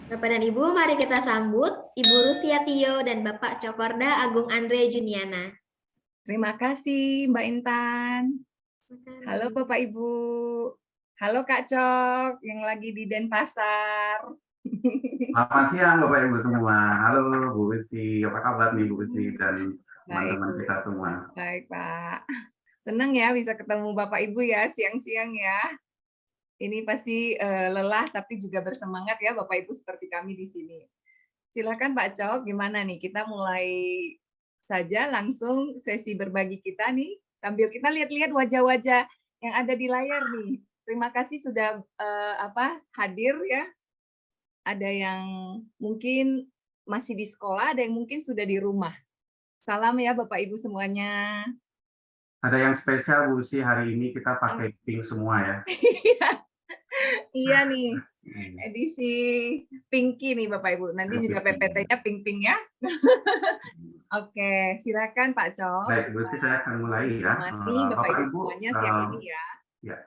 Bapak dan Ibu, mari kita sambut Ibu Rusia Tio dan Bapak Cokorda Agung Andre Juniana. Terima kasih Mbak Intan. Halo Bapak Ibu. Halo Kak Cok yang lagi di Denpasar. Selamat siang Bapak Ibu semua. Halo Bu Uci, apa kabar nih Bu Uci dan teman-teman kita semua? Baik Pak. Senang ya bisa ketemu Bapak Ibu ya siang-siang ya. Ini pasti lelah tapi juga bersemangat ya Bapak Ibu seperti kami di sini. Silakan Pak Cok, gimana nih? Kita mulai saja langsung sesi berbagi kita nih sambil kita lihat-lihat wajah-wajah yang ada di layar nih. Terima kasih sudah hadir ya. Ada yang mungkin masih di sekolah, ada yang mungkin sudah di rumah. Salam ya Bapak Ibu semuanya. Ada yang spesial Bu Uci, hari ini kita pakai pink semua ya. Iya nih, edisi Pinky nih Bapak Ibu. Nanti juga PPT-nya pink-pink ya. Oke, silakan Pak Cok. Baik, Bu Uci, saya akan mulai ya. Bapak Ibu semuanya siang ini ya. Ya.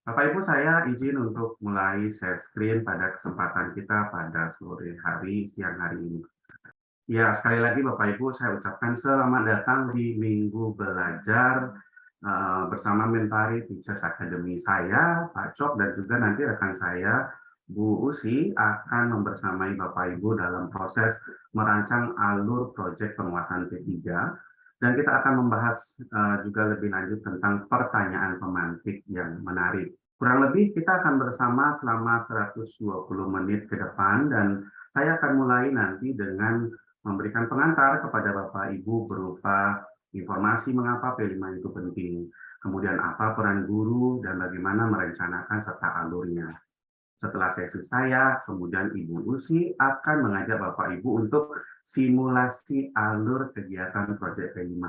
Bapak Ibu, saya izin untuk mulai share screen pada kesempatan kita pada sore hari, siang hari ini. Ya, sekali lagi Bapak Ibu, saya ucapkan selamat datang di Minggu Belajar bersama Mentari Teachers Academy. Saya, Pak Cok, dan juga nanti rekan saya, Bu Uci, akan membersamai Bapak Ibu dalam proses merancang alur proyek penguatan P3. Dan kita akan membahas juga lebih lanjut tentang pertanyaan pemantik yang menarik. Kurang lebih kita akan bersama selama 120 menit ke depan, dan saya akan mulai nanti dengan memberikan pengantar kepada Bapak Ibu berupa informasi mengapa P5 itu penting, kemudian apa peran guru dan bagaimana merencanakan serta alurnya. Setelah sesi saya, kemudian Ibu Uci akan mengajak Bapak Ibu untuk simulasi alur kegiatan proyek P5.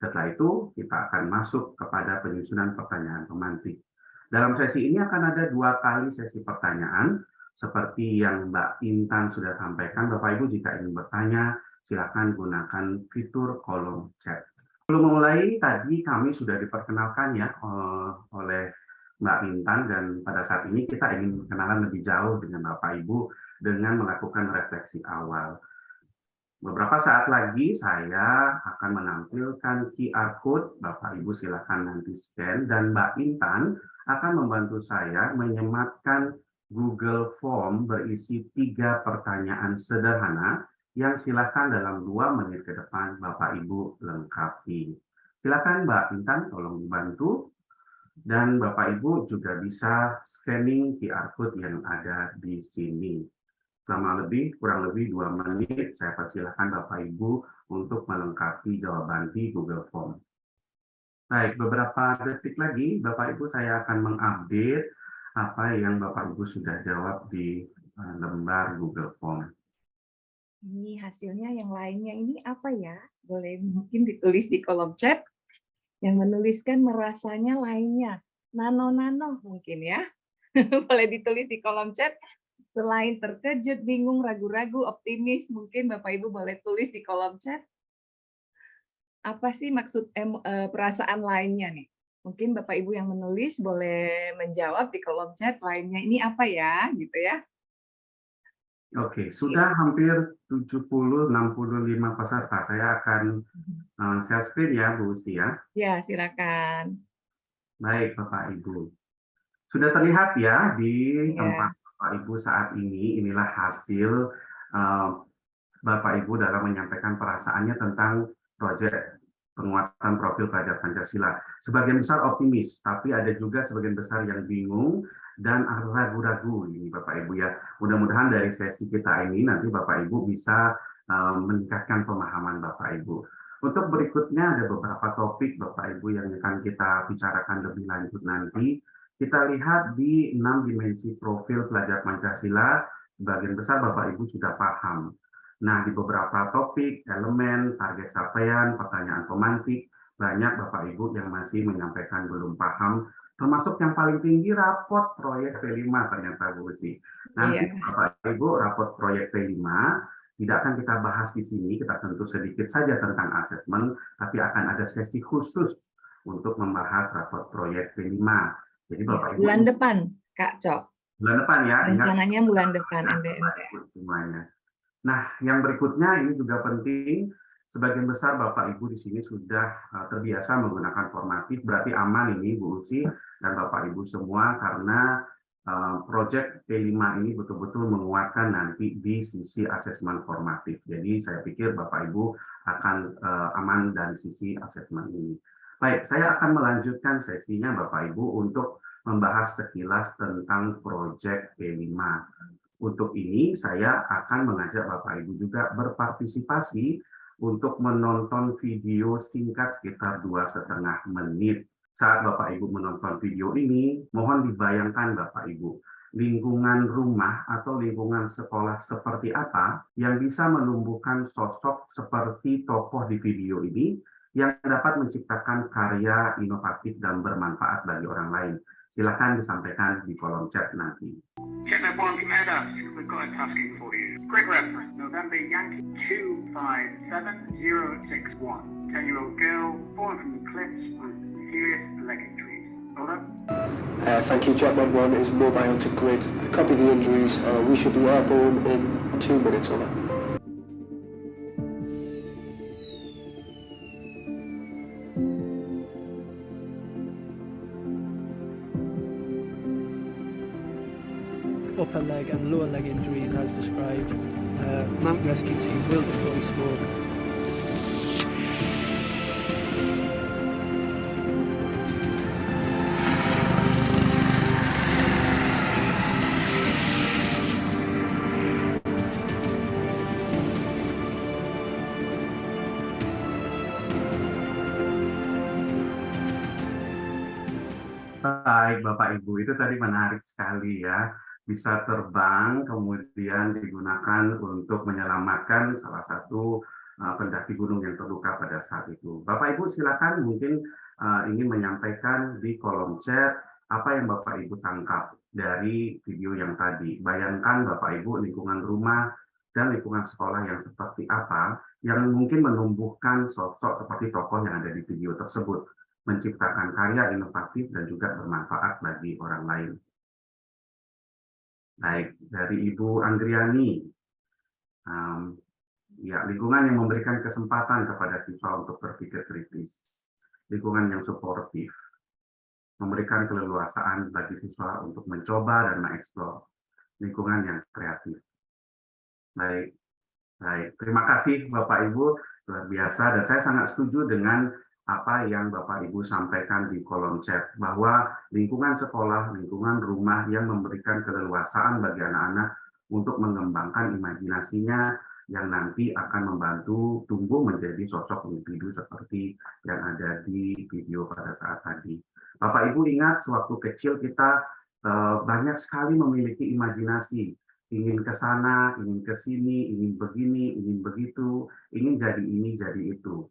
Setelah itu, kita akan masuk kepada penyusunan pertanyaan pemantik. Dalam sesi ini akan ada 2 kali sesi pertanyaan, seperti yang Mbak Intan sudah sampaikan. Bapak Ibu jika ingin bertanya, silakan gunakan fitur kolom chat. Sebelum memulai, tadi kami sudah diperkenalkan ya oleh Mbak Intan, dan pada saat ini kita ingin kenalan lebih jauh dengan Bapak Ibu dengan melakukan refleksi awal. Beberapa saat lagi saya akan menampilkan QR code, Bapak Ibu silakan nanti scan, dan Mbak Intan akan membantu saya menyematkan Google Form berisi 3 pertanyaan sederhana yang silakan dalam 2 menit ke depan Bapak Ibu lengkapi. Silakan Mbak Intan tolong dibantu. Dan Bapak Ibu juga bisa scanning QR code yang ada di sini. Selama kurang lebih 2 menit, saya persilahkan Bapak Ibu untuk melengkapi jawaban di Google Form. Baik, beberapa detik lagi Bapak Ibu saya akan mengupdate apa yang Bapak Ibu sudah jawab di lembar Google Form. Ini hasilnya yang lainnya ini apa ya? Boleh mungkin ditulis di kolom chat. Yang menuliskan merasanya lainnya. Nano-nano mungkin ya. Boleh ditulis di kolom chat. Selain terkejut, bingung, ragu-ragu, optimis, mungkin Bapak Ibu boleh tulis di kolom chat. Apa sih maksud perasaan lainnya nih? Mungkin Bapak Ibu yang menulis boleh menjawab di kolom chat lainnya ini apa ya, gitu ya. Oke, sudah hampir 70-65 peserta. Saya akan share screen ya, Bu Uci ya. Ya, silakan. Baik, Bapak Ibu. Sudah terlihat ya di tempat Bapak Ibu saat ini, inilah hasil Bapak Ibu dalam menyampaikan perasaannya tentang proyek penguatan profil pelajar Pancasila. Sebagian besar optimis, tapi ada juga sebagian besar yang bingung dan ragu-ragu ini Bapak Ibu ya. Mudah-mudahan dari sesi kita ini nanti Bapak Ibu bisa meningkatkan pemahaman Bapak Ibu. Untuk berikutnya ada beberapa topik Bapak Ibu yang akan kita bicarakan lebih lanjut nanti. Kita lihat di 6 dimensi profil pelajar Pancasila, sebagian besar Bapak Ibu sudah paham. Nah, di beberapa topik, elemen, target capaian, pertanyaan pemantik, banyak Bapak Ibu yang masih menyampaikan belum paham, termasuk yang paling tinggi rapot proyek P5 ternyata Bu Uci. Nanti Bapak Ibu rapot proyek P5 tidak akan kita bahas di sini, kita tentu sedikit saja tentang asesmen, tapi akan ada sesi khusus untuk membahas rapot proyek P5. Jadi Bapak Ibu bulan depan, Kak Cok. bulan depan ya. Ingat, Rencananya bulan depan Bapak MBMT. Ibu semuanya. Nah, yang berikutnya ini juga penting. Sebagian besar Bapak Ibu di sini sudah terbiasa menggunakan formatif, berarti aman ini Bu Usi dan Bapak Ibu semua karena proyek P5 ini betul-betul menguatkan nanti di sisi asesmen formatif. Jadi saya pikir Bapak Ibu akan aman dari sisi asesmen ini. Baik, saya akan melanjutkan sesinya Bapak Ibu untuk membahas sekilas tentang proyek P5. Untuk ini saya akan mengajak Bapak Ibu juga berpartisipasi untuk menonton video singkat sekitar 2,5 menit. Saat Bapak Ibu menonton video ini, mohon dibayangkan Bapak Ibu, lingkungan rumah atau lingkungan sekolah seperti apa yang bisa menumbuhkan sosok seperti tokoh di video ini yang dapat menciptakan karya inovatif dan bermanfaat bagi orang lain. Silakan disampaikan di kolom chat nanti. Kidnap one commander, we've got a tasking for you. Quick reference, November Yankee 257061. 10-year-old girl, fallen from the cliffs with serious leg injuries. Over. Thank you, Jetman 1 is mobile to grid. Copy the injuries. We should be airborne in 2 minutes, over. Upper leg and lower leg injuries as described. Mount Rescue Team will deploy smoke. Baik, Bapak Ibu, itu tadi menarik sekali ya. Bisa terbang, kemudian digunakan untuk menyelamatkan salah satu pendaki gunung yang terluka pada saat itu. Bapak Ibu silakan mungkin ingin menyampaikan di kolom chat apa yang Bapak Ibu tangkap dari video yang tadi. Bayangkan Bapak Ibu lingkungan rumah dan lingkungan sekolah yang seperti apa yang mungkin menumbuhkan sosok seperti tokoh yang ada di video tersebut, menciptakan karya inovatif dan juga bermanfaat bagi orang lain. Baik, dari Ibu Andriani, ya, lingkungan yang memberikan kesempatan kepada siswa untuk berpikir kritis, lingkungan yang suportif, memberikan keleluasaan bagi siswa untuk mencoba dan mengeksplor, lingkungan yang kreatif. Baik, terima kasih Bapak Ibu, luar biasa, dan saya sangat setuju dengan apa yang Bapak Ibu sampaikan di kolom chat, bahwa lingkungan sekolah, lingkungan rumah yang memberikan keleluasaan bagi anak-anak untuk mengembangkan imajinasinya yang nanti akan membantu tumbuh menjadi sosok individu seperti yang ada di video pada saat tadi. Bapak Ibu ingat, sewaktu kecil kita banyak sekali memiliki imajinasi, ingin ke sana, ingin ke sini, ingin begini, ingin begitu, ingin jadi ini, jadi itu.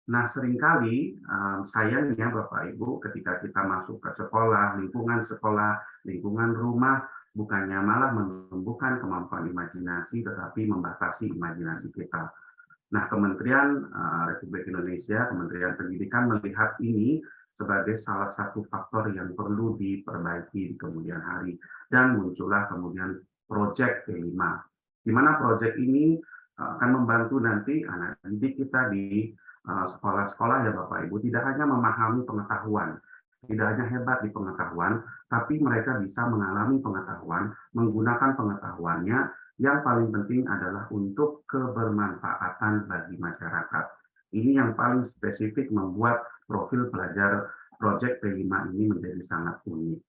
Nah, seringkali sayangnya Bapak Ibu ketika kita masuk ke sekolah, lingkungan rumah, bukannya malah menumbuhkan kemampuan imajinasi, tetapi membatasi imajinasi kita. Nah, Kementerian Republik Indonesia, Kementerian Pendidikan melihat ini sebagai salah satu faktor yang perlu diperbaiki di kemudian hari. Dan muncullah kemudian proyek P5, di mana proyek ini akan membantu nanti anak didik kita di sekolah-sekolah ya Bapak Ibu tidak hanya memahami pengetahuan, tidak hanya hebat di pengetahuan, tapi mereka bisa mengalami pengetahuan, menggunakan pengetahuannya, yang paling penting adalah untuk kebermanfaatan bagi masyarakat. Ini yang paling spesifik membuat profil pelajar proyek P5 ini menjadi sangat unik.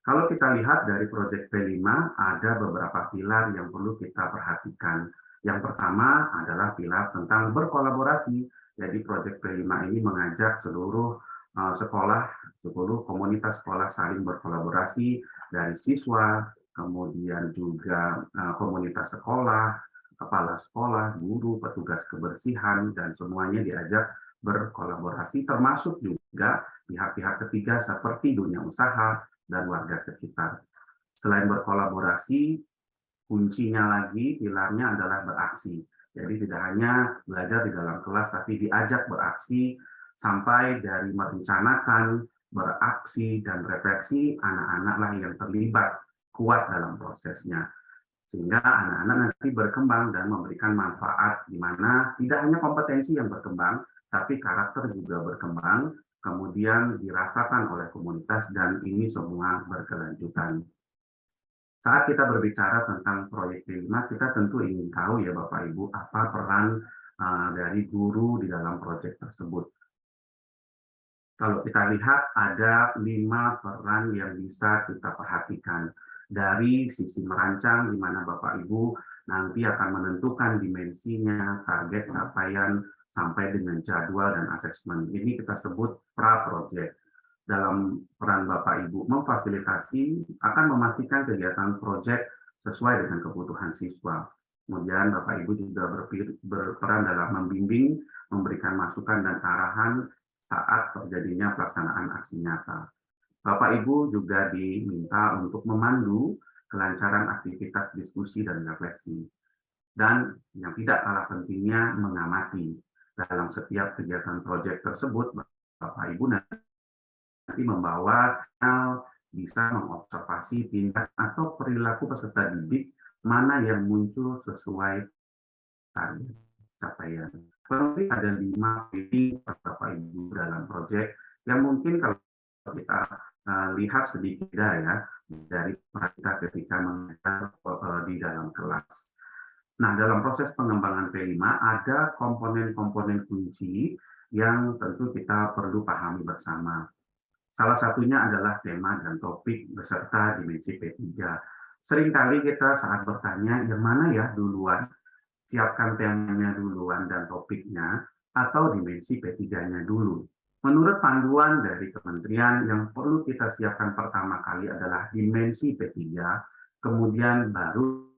Kalau kita lihat dari proyek P5, ada beberapa pilar yang perlu kita perhatikan. Yang pertama adalah pilar tentang berkolaborasi. Jadi proyek P5 ini mengajak seluruh sekolah, seluruh komunitas sekolah saling berkolaborasi dari siswa, kemudian juga komunitas sekolah, kepala sekolah, guru, petugas kebersihan, dan semuanya diajak berkolaborasi, termasuk juga pihak-pihak ketiga seperti dunia usaha dan warga sekitar. Selain berkolaborasi, kuncinya lagi, pilarnya adalah beraksi. Jadi tidak hanya belajar di dalam kelas, tapi diajak beraksi sampai dari merencanakan, beraksi dan refleksi, anak-anaklah yang terlibat kuat dalam prosesnya. Sehingga anak-anak nanti berkembang dan memberikan manfaat di mana tidak hanya kompetensi yang berkembang, tapi karakter juga berkembang, kemudian dirasakan oleh komunitas, dan ini semua berkelanjutan. Saat kita berbicara tentang proyek P5, kita tentu ingin tahu ya Bapak Ibu, apa peran dari guru di dalam proyek tersebut. Kalau kita lihat ada 5 peran yang bisa kita perhatikan. Dari sisi merancang, di mana Bapak Ibu nanti akan menentukan dimensinya, target capaian, sampai dengan jadwal dan asesmen. Ini kita sebut pra-project. Dalam peran Bapak Ibu memfasilitasi akan memastikan kegiatan proyek sesuai dengan kebutuhan siswa. Kemudian Bapak Ibu juga berperan dalam membimbing, memberikan masukan dan arahan saat terjadinya pelaksanaan aksi nyata. Bapak Ibu juga diminta untuk memandu kelancaran aktivitas diskusi dan refleksi. Dan yang tidak kalah pentingnya mengamati. Dalam setiap kegiatan proyek tersebut, Bapak Ibu nanti membawa bisa mengobservasi tindak atau perilaku peserta didik mana yang muncul sesuai target capaian. Kurang ada 5 pilih Bapak Ibu dalam proyek yang mungkin kalau kita lihat sedikit ya dari kita ketika mengajar di dalam kelas. Nah, dalam proses pengembangan P5 ada komponen-komponen kunci yang tentu kita perlu pahami bersama. Salah satunya adalah tema dan topik beserta dimensi P3. Seringkali kita saat bertanya, yang mana ya duluan? Siapkan temanya duluan dan topiknya, atau dimensi P3-nya dulu. Menurut panduan dari kementerian, yang perlu kita siapkan pertama kali adalah dimensi P3, kemudian baru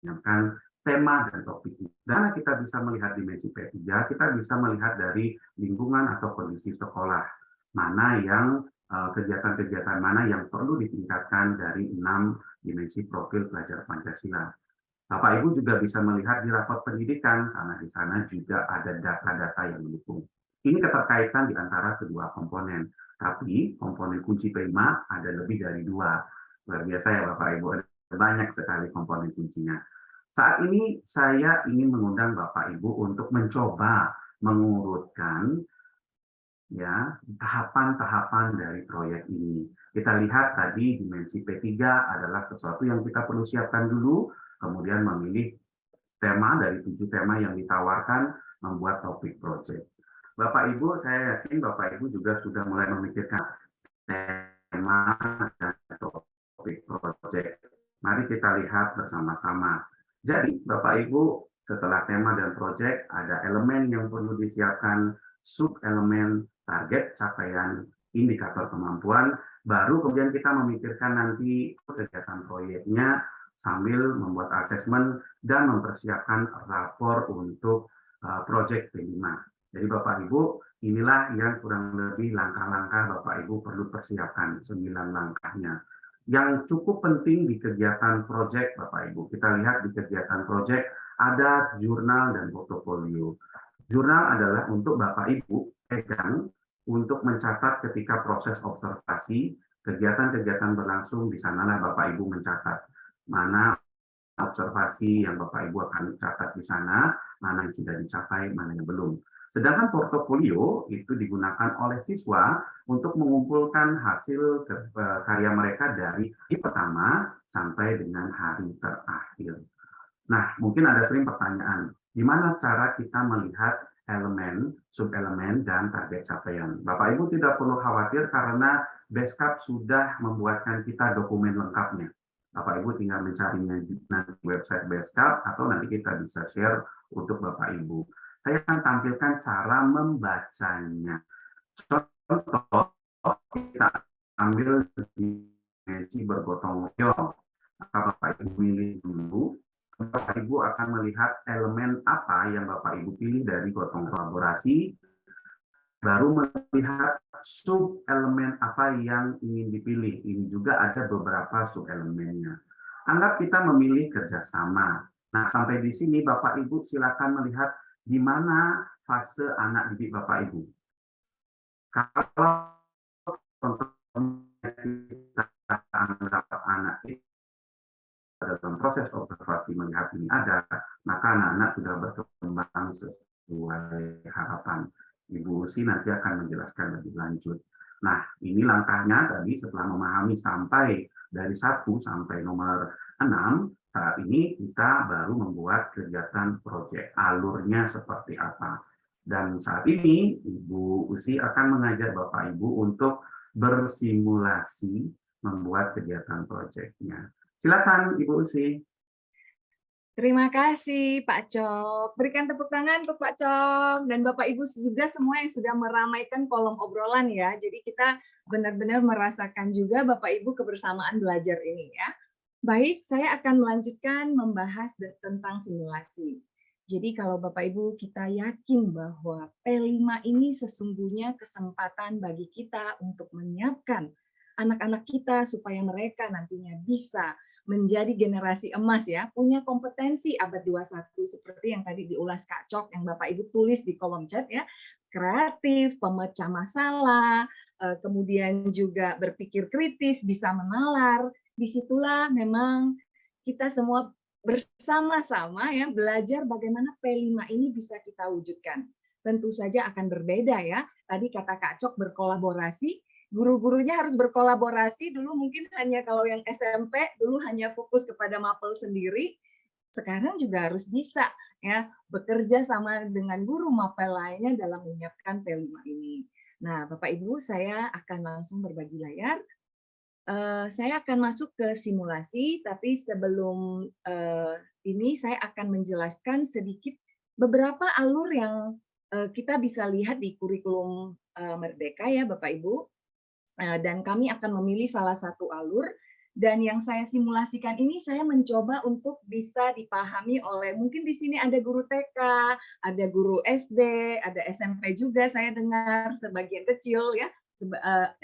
menyiapkan tema dan topiknya. Dan kita bisa melihat dimensi P3, kita bisa melihat dari lingkungan atau kondisi sekolah. Mana yang kegiatan-kegiatan mana yang perlu ditingkatkan dari 6 dimensi profil pelajar Pancasila. Bapak Ibu juga bisa melihat di rapor pendidikan, karena di sana juga ada data-data yang mendukung. Ini keterkaitan di antara kedua komponen. Tapi komponen kunci P5 ada lebih dari 2. Luar biasa ya Bapak Ibu, ada banyak sekali komponen kuncinya. Saat ini saya ingin mengundang Bapak Ibu untuk mencoba mengurutkan ya tahapan-tahapan dari proyek ini. Kita lihat tadi dimensi P3 adalah sesuatu yang kita perlu siapkan dulu, kemudian memilih tema dari 7 tema yang ditawarkan, membuat topik proyek. Bapak Ibu, saya yakin Bapak Ibu juga sudah mulai memikirkan tema dan topik proyek. Mari kita lihat bersama-sama. Jadi, Bapak Ibu, setelah tema dan proyek, ada elemen yang perlu disiapkan, sub-elemen, target, capaian, indikator kemampuan, baru kemudian kita memikirkan nanti kegiatan proyeknya sambil membuat asesmen dan mempersiapkan rapor untuk proyek P5. Jadi Bapak Ibu, inilah yang kurang lebih langkah-langkah Bapak Ibu perlu persiapkan, 9 langkahnya. Yang cukup penting di kegiatan proyek Bapak Ibu, kita lihat di kegiatan proyek ada jurnal dan portofolio. Jurnal adalah untuk Bapak Ibu pegang untuk mencatat ketika proses observasi, kegiatan-kegiatan berlangsung, di sanalah Bapak Ibu mencatat mana observasi yang Bapak Ibu akan catat di sana, mana yang sudah dicapai, mana yang belum. Sedangkan portofolio itu digunakan oleh siswa untuk mengumpulkan hasil karya mereka dari hari pertama sampai dengan hari terakhir. Nah, mungkin ada sering pertanyaan, gimana cara kita melihat elemen, sub-elemen, dan target capaian? Bapak Ibu tidak perlu khawatir karena Beskap sudah membuatkan kita dokumen lengkapnya. Bapak Ibu tinggal mencarinya di website Beskap atau nanti kita bisa share untuk Bapak Ibu. Saya akan tampilkan cara membacanya. Contoh, kita ambil dimensi bergotong royong. Maka Bapak Ibu pilih dulu. Bapak Ibu akan melihat elemen apa yang Bapak Ibu pilih dari gotong kolaborasi. Baru melihat sub-elemen apa yang ingin dipilih. Ini juga ada beberapa sub-elemennya. Anggap kita memilih kerjasama. Nah, sampai di sini Bapak Ibu silakan melihat di mana fase anak didik Bapak Ibu. Kalau contohnya kita anggap anak itu dalam proses observasi melihat ini ada, maka anak-anak sudah berkembang sesuai harapan. Ibu Usi nanti akan menjelaskan lebih lanjut. Nah, ini langkahnya tadi setelah memahami sampai dari 1 sampai nomor 6, saat ini kita baru membuat kegiatan proyek. Alurnya seperti apa. Dan saat ini Ibu Usi akan mengajak Bapak Ibu untuk bersimulasi membuat kegiatan proyeknya. Silakan Ibu Usi. Terima kasih Pak Cok. Berikan tepuk tangan untuk Pak Cok dan Bapak Ibu juga semua yang sudah meramaikan kolom obrolan ya. Jadi kita benar-benar merasakan juga Bapak Ibu kebersamaan belajar ini ya. Baik, saya akan melanjutkan membahas tentang simulasi. Jadi kalau Bapak Ibu kita yakin bahwa P5 ini sesungguhnya kesempatan bagi kita untuk menyiapkan anak-anak kita supaya mereka nantinya bisa menjadi generasi emas ya, punya kompetensi abad 21 seperti yang tadi diulas Kak Cok yang Bapak Ibu tulis di kolom chat ya, kreatif, pemecah masalah, kemudian juga berpikir kritis, bisa menalar. Disitulah memang kita semua bersama-sama ya belajar bagaimana P5 ini bisa kita wujudkan. Tentu saja akan berbeda ya. Tadi kata Kak Cok berkolaborasi, guru-gurunya harus berkolaborasi. Dulu mungkin hanya kalau yang SMP dulu hanya fokus kepada mapel sendiri. Sekarang juga harus bisa ya bekerja sama dengan guru mapel lainnya dalam menyiapkan P5 ini. Nah, Bapak Ibu, saya akan langsung berbagi layar. Saya akan masuk ke simulasi, tapi sebelum ini saya akan menjelaskan sedikit beberapa alur yang kita bisa lihat di kurikulum Merdeka ya Bapak Ibu. Dan kami akan memilih salah satu alur, dan yang saya simulasikan ini saya mencoba untuk bisa dipahami oleh, mungkin di sini ada guru TK, ada guru SD, ada SMP juga saya dengar sebagian kecil ya,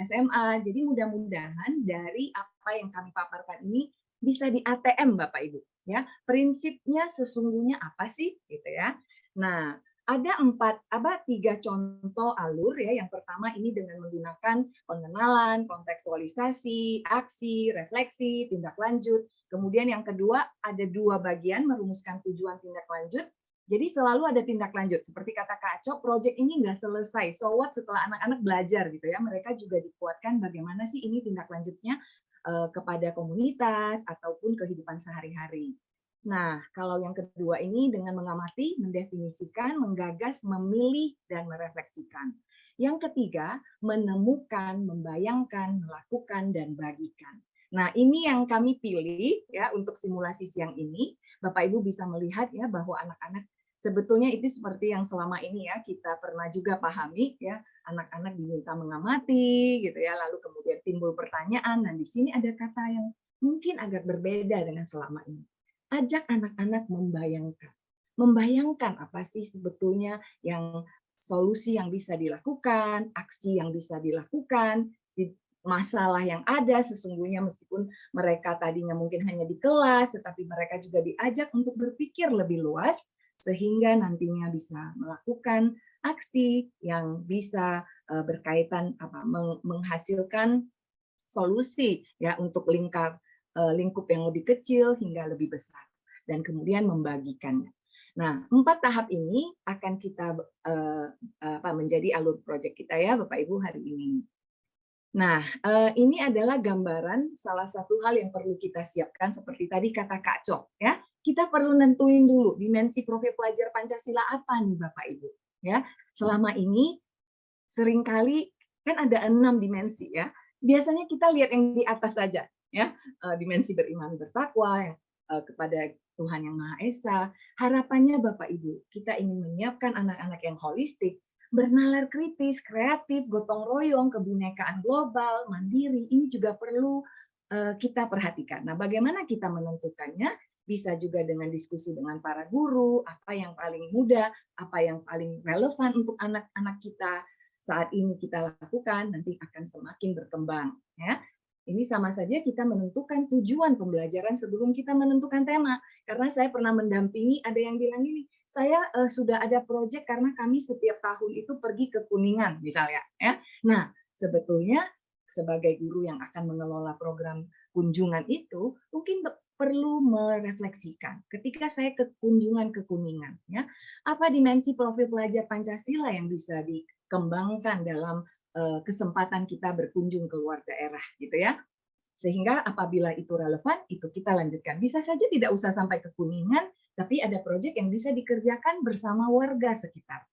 SMA. Jadi mudah-mudahan dari apa yang kami paparkan ini bisa di ATM Bapak Ibu ya. Prinsipnya sesungguhnya apa sih gitu ya. Nah, ada 3 contoh alur ya. Yang pertama ini dengan menggunakan pengenalan, kontekstualisasi, aksi, refleksi, tindak lanjut. Kemudian yang kedua ada 2 bagian merumuskan tujuan tindak lanjut. Jadi selalu ada tindak lanjut. Seperti kata Kak Cok, proyek ini nggak selesai. So what setelah anak-anak belajar gitu ya. Mereka juga dikuatkan bagaimana sih ini tindak lanjutnya kepada komunitas ataupun kehidupan sehari-hari. Nah, kalau yang kedua ini dengan mengamati, mendefinisikan, menggagas, memilih, dan merefleksikan. Yang ketiga, menemukan, membayangkan, melakukan, dan bagikan. Nah, ini yang kami pilih ya untuk simulasi siang ini. Bapak Ibu bisa melihat ya bahwa anak-anak sebetulnya itu seperti yang selama ini ya kita pernah juga pahami ya, anak-anak diminta mengamati gitu ya, lalu kemudian timbul pertanyaan, dan di sini ada kata yang mungkin agak berbeda dengan selama ini. Ajak anak-anak membayangkan. Membayangkan apa sih sebetulnya yang solusi yang bisa dilakukan, aksi yang bisa dilakukan, masalah yang ada sesungguhnya meskipun mereka tadinya mungkin hanya di kelas, tetapi mereka juga diajak untuk berpikir lebih luas sehingga nantinya bisa melakukan aksi yang bisa berkaitan menghasilkan solusi ya untuk lingkup yang lebih kecil hingga lebih besar, dan kemudian membagikannya. Nah, 4 tahap ini akan kita menjadi alur proyek kita ya Bapak Ibu hari ini. Nah, ini adalah gambaran salah satu hal yang perlu kita siapkan seperti tadi kata Kak Cok ya. Kita perlu nentuin dulu dimensi profil pelajar Pancasila apa nih Bapak Ibu ya. Selama ini seringkali kan ada 6 dimensi ya. Biasanya kita lihat yang di atas saja ya, dimensi beriman bertakwa kepada Tuhan Yang Maha Esa. Harapannya Bapak Ibu, kita ingin menyiapkan anak-anak yang holistik, bernalar kritis, kreatif, gotong royong, kebinekaan global, mandiri. Ini juga perlu kita perhatikan. Nah, bagaimana kita menentukannya? Bisa juga dengan diskusi dengan para guru, apa yang paling mudah, apa yang paling relevan untuk anak-anak kita saat ini kita lakukan, nanti akan semakin berkembang ya. ini sama saja kita menentukan tujuan pembelajaran sebelum kita menentukan tema. Karena saya pernah mendampingi, ada yang bilang gini, saya sudah ada proyek karena kami setiap tahun itu pergi ke Kuningan misalnya. Ya. Nah, sebetulnya sebagai guru yang akan mengelola program kunjungan itu, mungkin perlu merefleksikan ketika saya ke kunjungan ke Kuningan, ya, apa dimensi profil pelajar Pancasila yang bisa dikembangkan dalam kesempatan kita berkunjung ke luar daerah, gitu ya. Sehingga apabila itu relevan, itu kita lanjutkan. Bisa saja tidak usah sampai ke Kuningan, tapi ada proyek yang bisa dikerjakan bersama warga sekitar.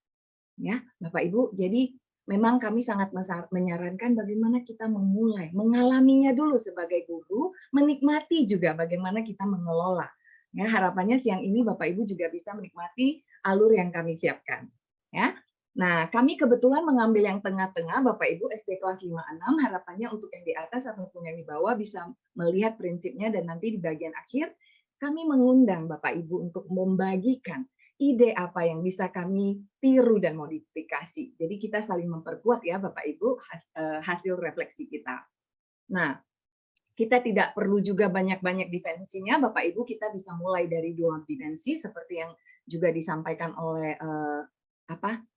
Ya, Bapak Ibu, jadi memang kami sangat menyarankan bagaimana kita memulai, mengalaminya dulu sebagai guru, menikmati juga bagaimana kita mengelola. Ya, harapannya siang ini Bapak Ibu juga bisa menikmati alur yang kami siapkan. Ya. Nah, kami kebetulan mengambil yang tengah-tengah, Bapak Ibu SD kelas 5-6, harapannya untuk yang di atas ataupun yang di bawah bisa melihat prinsipnya, dan nanti di bagian akhir kami mengundang Bapak Ibu untuk membagikan ide apa yang bisa kami tiru dan modifikasi. Jadi kita saling memperkuat ya Bapak Ibu hasil refleksi kita. Nah, kita tidak perlu juga banyak-banyak dimensinya, Bapak Ibu, kita bisa mulai dari 2 dimensi seperti yang juga disampaikan oleh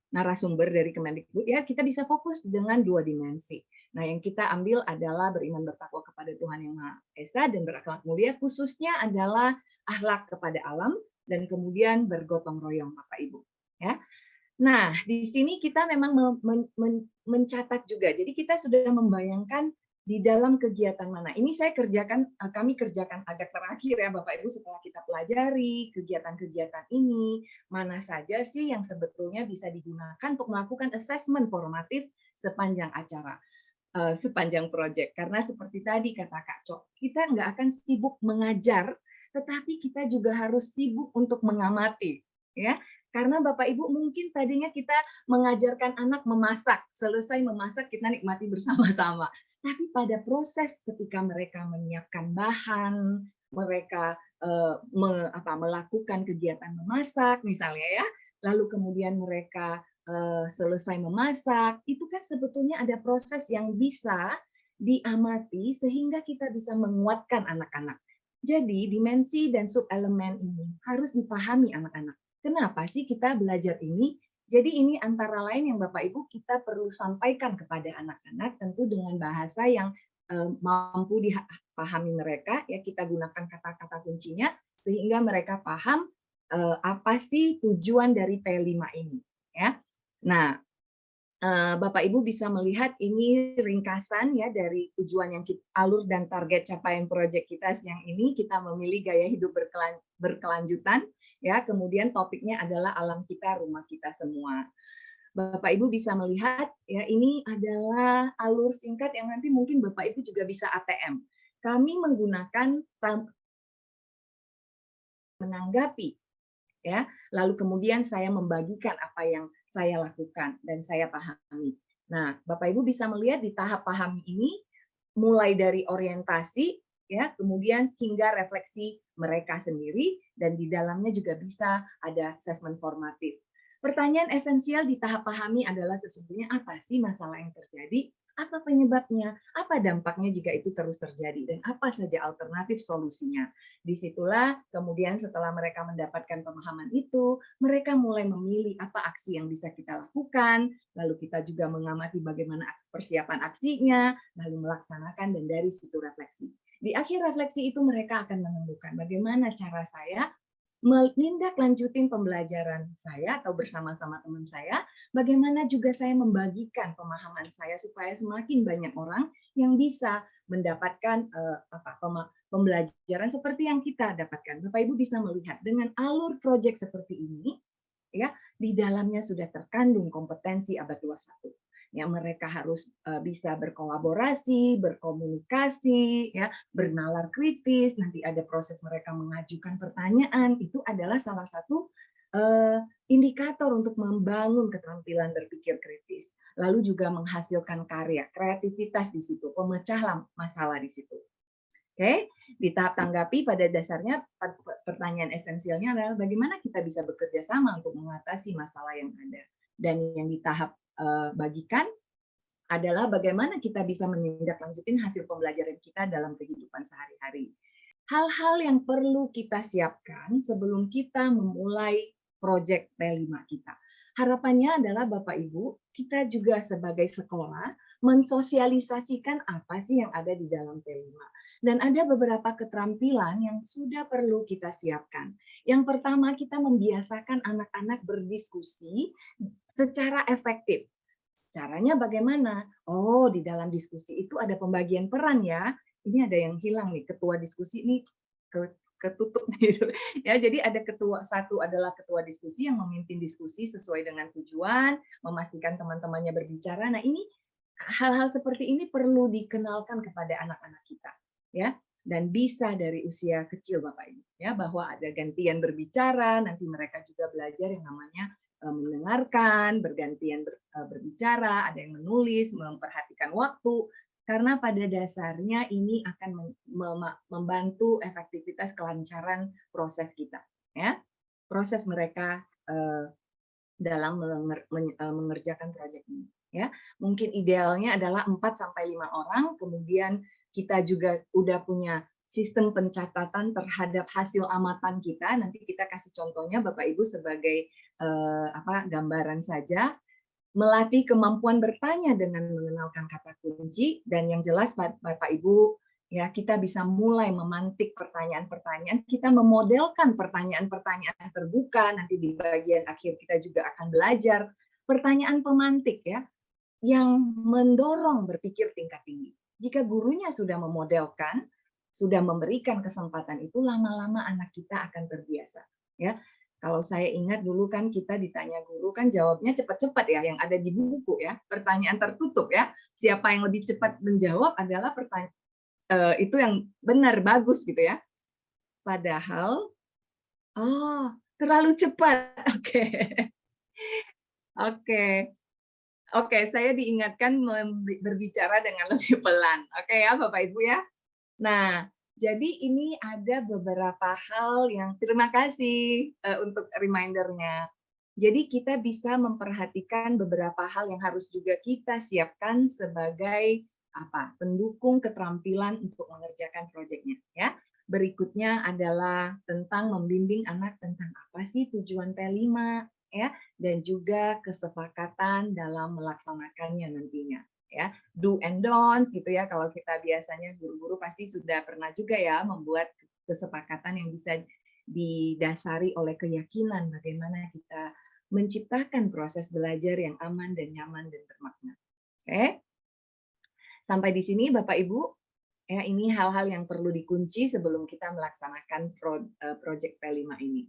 narasumber dari Kemendikbud, ya, kita bisa fokus dengan 2 dimensi. Nah, yang kita ambil adalah beriman bertakwa kepada Tuhan Yang Maha Esa dan berakhlak mulia, khususnya adalah akhlak kepada alam dan kemudian bergotong royong, Bapak Ibu. Ya. Nah, di sini kita memang mencatat juga. Jadi kita sudah membayangkan di dalam kegiatan mana. Ini kami kerjakan agak terakhir ya Bapak Ibu, setelah kita pelajari kegiatan-kegiatan ini, mana saja sih yang sebetulnya bisa digunakan untuk melakukan assessment formatif sepanjang acara, sepanjang proyek. Karena seperti tadi kata Kak Cok, kita nggak akan sibuk mengajar, tetapi kita juga harus sibuk untuk mengamati. Ya, karena Bapak Ibu mungkin tadinya kita mengajarkan anak memasak, selesai memasak kita nikmati bersama-sama. Tapi pada proses ketika mereka menyiapkan bahan, mereka melakukan kegiatan memasak misalnya ya, lalu kemudian mereka selesai memasak, itu kan sebetulnya ada proses yang bisa diamati sehingga kita bisa menguatkan anak-anak. Jadi dimensi dan subelemen ini harus dipahami anak-anak. Kenapa sih kita belajar ini? Jadi ini antara lain yang Bapak Ibu kita perlu sampaikan kepada anak-anak, tentu dengan bahasa yang mampu dipahami mereka, ya kita gunakan kata-kata kuncinya sehingga mereka paham apa sih tujuan dari P5 ini. Ya. Nah, Bapak Ibu bisa melihat ini ringkasan ya dari tujuan yang alur dan target capaian proyek kita siang ini. Kita memilih gaya hidup berkelanjutan. Ya, kemudian topiknya adalah alam kita, rumah kita semua. Bapak Ibu bisa melihat ya ini adalah alur singkat yang nanti mungkin Bapak Ibu juga bisa ATM. Kami menggunakan menanggapi ya, lalu kemudian saya membagikan apa yang saya lakukan dan saya pahami. Nah, Bapak Ibu bisa melihat di tahap pahami ini mulai dari orientasi ya, kemudian hingga refleksi mereka sendiri, dan di dalamnya juga bisa ada assessment formatif. Pertanyaan esensial di tahap pahami adalah sesungguhnya apa sih masalah yang terjadi, apa penyebabnya, apa dampaknya jika itu terus terjadi, dan apa saja alternatif solusinya. Disitulah kemudian setelah mereka mendapatkan pemahaman itu, mereka mulai memilih apa aksi yang bisa kita lakukan, lalu kita juga mengamati bagaimana persiapan aksinya, lalu melaksanakan, dan dari situ refleksi. Di akhir refleksi itu mereka akan menemukan bagaimana cara saya menindaklanjutin pembelajaran saya atau bersama-sama teman saya, bagaimana juga saya membagikan pemahaman saya supaya semakin banyak orang yang bisa mendapatkan pembelajaran seperti yang kita dapatkan. Bapak Ibu bisa melihat dengan alur proyek seperti ini, ya di dalamnya sudah terkandung kompetensi abad 21. Ya, mereka harus bisa berkolaborasi, berkomunikasi, ya, bernalar kritis, nanti ada proses mereka mengajukan pertanyaan, itu adalah salah satu indikator untuk membangun keterampilan berpikir kritis. Lalu juga menghasilkan karya, kreativitas di situ, pemecah masalah di situ. Oke, di tahap tanggapi pada dasarnya pertanyaan esensialnya adalah bagaimana kita bisa bekerja sama untuk mengatasi masalah yang ada. Dan yang di tahap bagikan adalah bagaimana kita bisa menindaklanjutin hasil pembelajaran kita dalam kehidupan sehari-hari. Hal-hal yang perlu kita siapkan sebelum kita memulai proyek P5 kita. Harapannya adalah Bapak Ibu, kita juga sebagai sekolah mensosialisasikan apa sih yang ada di dalam P5. Dan ada beberapa keterampilan yang sudah perlu kita siapkan. Yang pertama, kita membiasakan anak-anak berdiskusi secara efektif. Caranya bagaimana? Oh, di dalam diskusi itu ada pembagian peran ya. Ini ada yang hilang nih, ketua diskusi ini ketutup gitu. Ya, jadi ada ketua, satu adalah ketua diskusi yang memimpin diskusi sesuai dengan tujuan, memastikan teman-temannya berbicara. Nah, ini hal-hal seperti ini perlu dikenalkan kepada anak-anak kita, ya. Dan bisa dari usia kecil Bapak Ibu, ya, bahwa ada gantian berbicara, nanti mereka juga belajar yang namanya mendengarkan, bergantian berbicara, ada yang menulis, memperhatikan waktu, karena pada dasarnya ini akan membantu efektivitas kelancaran proses kita, ya, proses mereka dalam mengerjakan proyek ini, ya. Mungkin idealnya adalah 4-5 orang, kemudian kita juga udah punya sistem pencatatan terhadap hasil amatan kita. Nanti kita kasih contohnya Bapak Ibu sebagai gambaran saja. Melatih kemampuan bertanya dengan mengenalkan kata kunci, dan yang jelas Bapak Ibu, ya, kita bisa mulai memantik pertanyaan-pertanyaan, kita memodelkan pertanyaan-pertanyaan terbuka. Nanti di bagian akhir kita juga akan belajar pertanyaan pemantik, ya, yang mendorong berpikir tingkat tinggi. Jika gurunya sudah memodelkan, sudah memberikan kesempatan itu, lama-lama anak kita akan terbiasa, ya. Kalau saya ingat dulu kan kita ditanya guru kan jawabnya cepat-cepat ya, yang ada di buku ya, pertanyaan tertutup ya. Siapa yang lebih cepat menjawab adalah pertanyaan itu yang benar, bagus gitu ya. Padahal terlalu cepat. Oke, saya diingatkan berbicara dengan lebih pelan. Oke ya Bapak Ibu ya. Nah, jadi ini ada beberapa hal yang terima kasih untuk reminder-nya. Jadi kita bisa memperhatikan beberapa hal yang harus juga kita siapkan sebagai pendukung keterampilan untuk mengerjakan proyeknya. Ya. Berikutnya adalah tentang membimbing anak tentang apa sih tujuan P5, ya, dan juga kesepakatan dalam melaksanakannya nantinya. Ya, do and don'ts gitu ya. Kalau kita biasanya guru-guru pasti sudah pernah juga ya membuat kesepakatan yang bisa didasari oleh keyakinan bagaimana kita menciptakan proses belajar yang aman dan nyaman dan bermakna. Oke. Sampai di sini Bapak Ibu, ya, ini hal-hal yang perlu dikunci sebelum kita melaksanakan proyek P5 ini.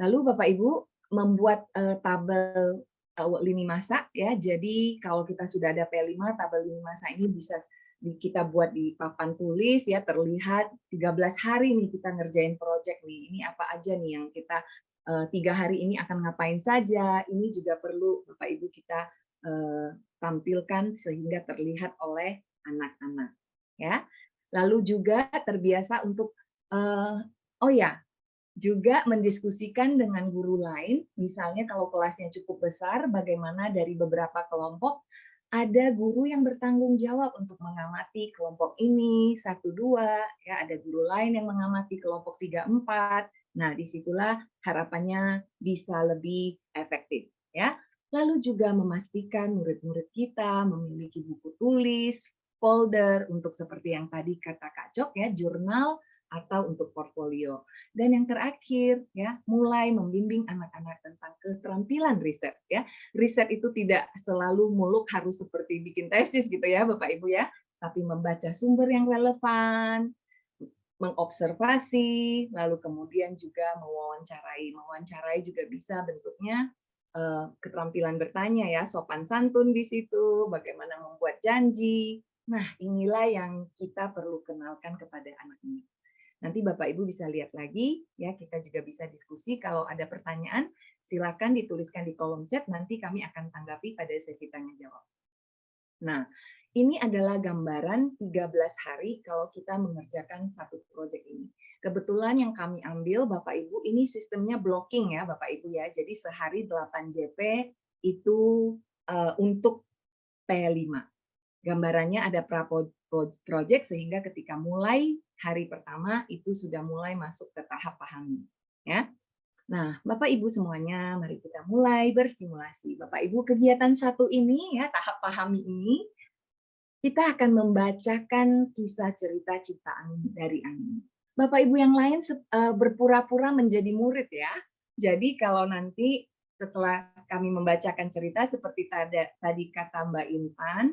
Lalu Bapak Ibu membuat tabel lini masa ya. Jadi kalau kita sudah ada P5, tabel lini masa ini bisa kita buat di papan tulis ya, terlihat 13 hari nih kita ngerjain proyek nih. Ini apa aja nih yang kita 3 hari ini akan ngapain saja. Ini juga perlu Bapak Ibu kita tampilkan sehingga terlihat oleh anak-anak ya. Lalu juga terbiasa untuk juga mendiskusikan dengan guru lain, misalnya kalau kelasnya cukup besar, bagaimana dari beberapa kelompok ada guru yang bertanggung jawab untuk mengamati kelompok ini 1-2, ya, ada guru lain yang mengamati kelompok 3-4. Nah, disitulah harapannya bisa lebih efektif, ya. Lalu juga memastikan murid-murid kita memiliki buku tulis, folder untuk seperti yang tadi kata Kak Cok ya, jurnal atau untuk portfolio. Dan yang terakhir ya, mulai membimbing anak-anak tentang keterampilan riset ya. Riset itu tidak selalu muluk harus seperti bikin tesis gitu ya Bapak Ibu ya, tapi membaca sumber yang relevan, mengobservasi, lalu kemudian juga mewawancarai. Mewawancarai juga bisa bentuknya keterampilan bertanya ya, sopan santun di situ, bagaimana membuat janji. Nah, inilah yang kita perlu kenalkan kepada anak ini. Nanti Bapak Ibu bisa lihat lagi, ya, kita juga bisa diskusi. Kalau ada pertanyaan, silakan dituliskan di kolom chat, nanti kami akan tanggapi pada sesi tanya jawab. Nah, ini adalah gambaran 13 hari kalau kita mengerjakan satu proyek ini. Kebetulan yang kami ambil, Bapak Ibu, ini sistemnya blocking ya, Bapak Ibu ya. Jadi sehari 8 JP itu untuk P5. Gambarannya ada project sehingga ketika mulai hari pertama itu sudah mulai masuk ke tahap pahami. Ya. Nah, Bapak Ibu semuanya, mari kita mulai bersimulasi. Bapak Ibu, kegiatan satu ini ya, tahap pahami ini, kita akan membacakan kisah cerita ciptaan dari Angin. Bapak Ibu yang lain berpura-pura menjadi murid ya. Jadi kalau nanti setelah kami membacakan cerita seperti tadi kata Mbak Intan,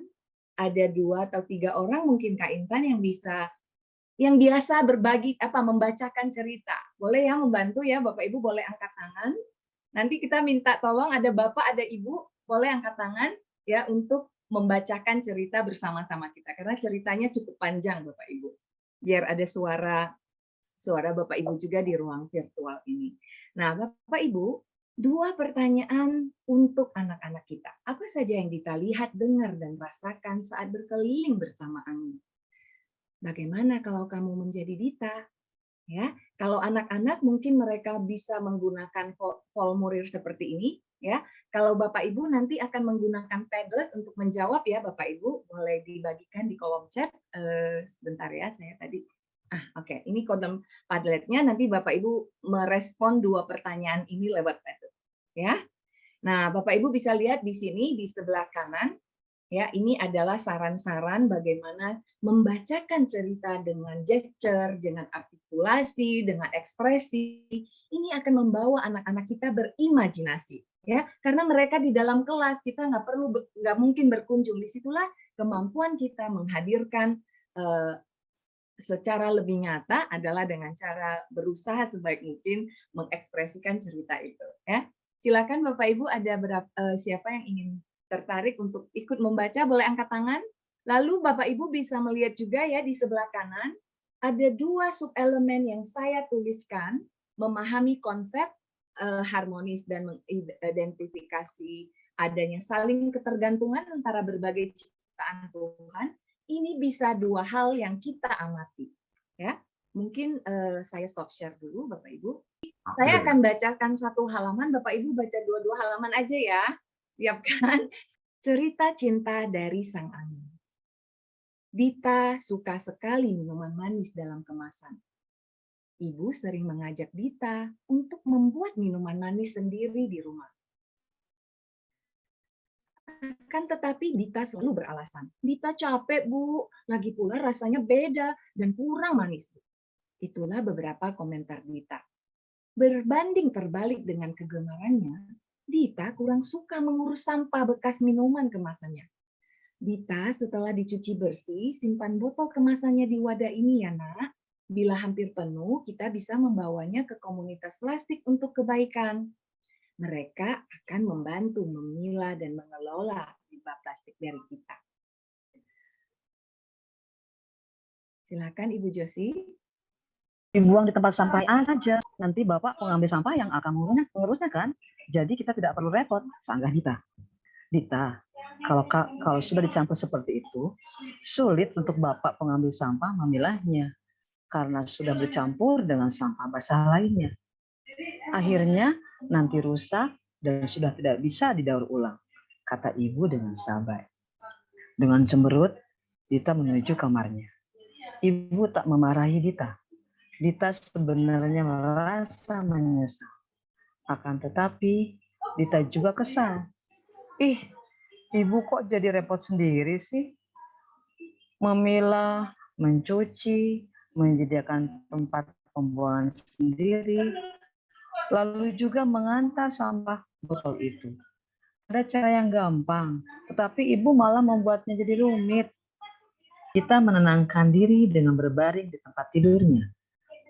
ada 2 atau 3 orang mungkin Kak Intan yang biasa berbagi membacakan cerita. Boleh ya membantu ya, Bapak Ibu boleh angkat tangan. Nanti kita minta tolong ada Bapak, ada Ibu, boleh angkat tangan ya untuk membacakan cerita bersama-sama kita karena ceritanya cukup panjang Bapak Ibu. Biar ada suara Bapak Ibu juga di ruang virtual ini. Nah, Bapak Ibu, 2 pertanyaan untuk anak-anak kita. Apa saja yang kita lihat, dengar, dan rasakan saat berkeliling bersama Angin? Bagaimana kalau kamu menjadi Dita? Ya, kalau anak-anak mungkin mereka bisa menggunakan formulir seperti ini. Ya, kalau Bapak Ibu nanti akan menggunakan Padlet untuk menjawab ya, Bapak Ibu boleh dibagikan di kolom chat. Sebentar ya, saya tadi. Oke. Ini kode Padletnya. Nanti Bapak Ibu merespon 2 pertanyaan ini lewat Padlet. Ya, nah Bapak Ibu bisa lihat di sini di sebelah kanan, ya ini adalah saran-saran bagaimana membacakan cerita dengan gesture, dengan artikulasi, dengan ekspresi. Ini akan membawa anak-anak kita berimajinasi, ya karena mereka di dalam kelas kita nggak mungkin berkunjung. Disitulah kemampuan kita menghadirkan secara lebih nyata adalah dengan cara berusaha sebaik mungkin mengekspresikan cerita itu, ya. Silakan Bapak Ibu, ada siapa yang ingin tertarik untuk ikut membaca, boleh angkat tangan. Lalu Bapak Ibu bisa melihat juga ya di sebelah kanan, ada 2 subelemen yang saya tuliskan, memahami konsep harmonis dan mengidentifikasi adanya saling ketergantungan antara berbagai ciptaan Tuhan. Ini bisa 2 hal yang kita amati. Ya, mungkin saya stop share dulu Bapak Ibu. Saya akan bacakan 1 halaman, Bapak Ibu baca 2 halaman aja ya. Siap kan? Cerita cinta dari Sang Angin. Dita suka sekali minuman manis dalam kemasan. Ibu sering mengajak Dita untuk membuat minuman manis sendiri di rumah. Akan tetapi Dita selalu beralasan, Dita capek Bu, lagi pula rasanya beda dan kurang manis. Itulah beberapa komentar Dita. Berbanding terbalik dengan kegemarannya, Dita kurang suka mengurus sampah bekas minuman kemasannya. Dita setelah dicuci bersih, simpan botol kemasannya di wadah ini ya nak. Bila hampir penuh, kita bisa membawanya ke komunitas plastik untuk kebaikan. Mereka akan membantu memilah dan mengelola limbah plastik dari kita. Silakan Ibu Josi. Dibuang di tempat sampah saja. Nanti Bapak pengambil sampah yang akan mengurusnya kan. Jadi kita tidak perlu repot. Sanggah Dita. Dita, kalau sudah dicampur seperti itu, sulit untuk Bapak pengambil sampah memilahnya. Karena sudah bercampur dengan sampah basah lainnya. Akhirnya nanti rusak dan sudah tidak bisa didaur ulang. Kata Ibu dengan sabar. Dengan cemberut, Dita menuju kamarnya. Ibu tak memarahi Dita. Dita sebenarnya merasa menyesal. Akan tetapi, Dita juga kesal. Ibu kok jadi repot sendiri sih? Memilah, mencuci, menyediakan tempat pembuangan sendiri, lalu juga mengantar sampah botol itu. Ada cara yang gampang, tetapi Ibu malah membuatnya jadi rumit. Dita menenangkan diri dengan berbaring di tempat tidurnya.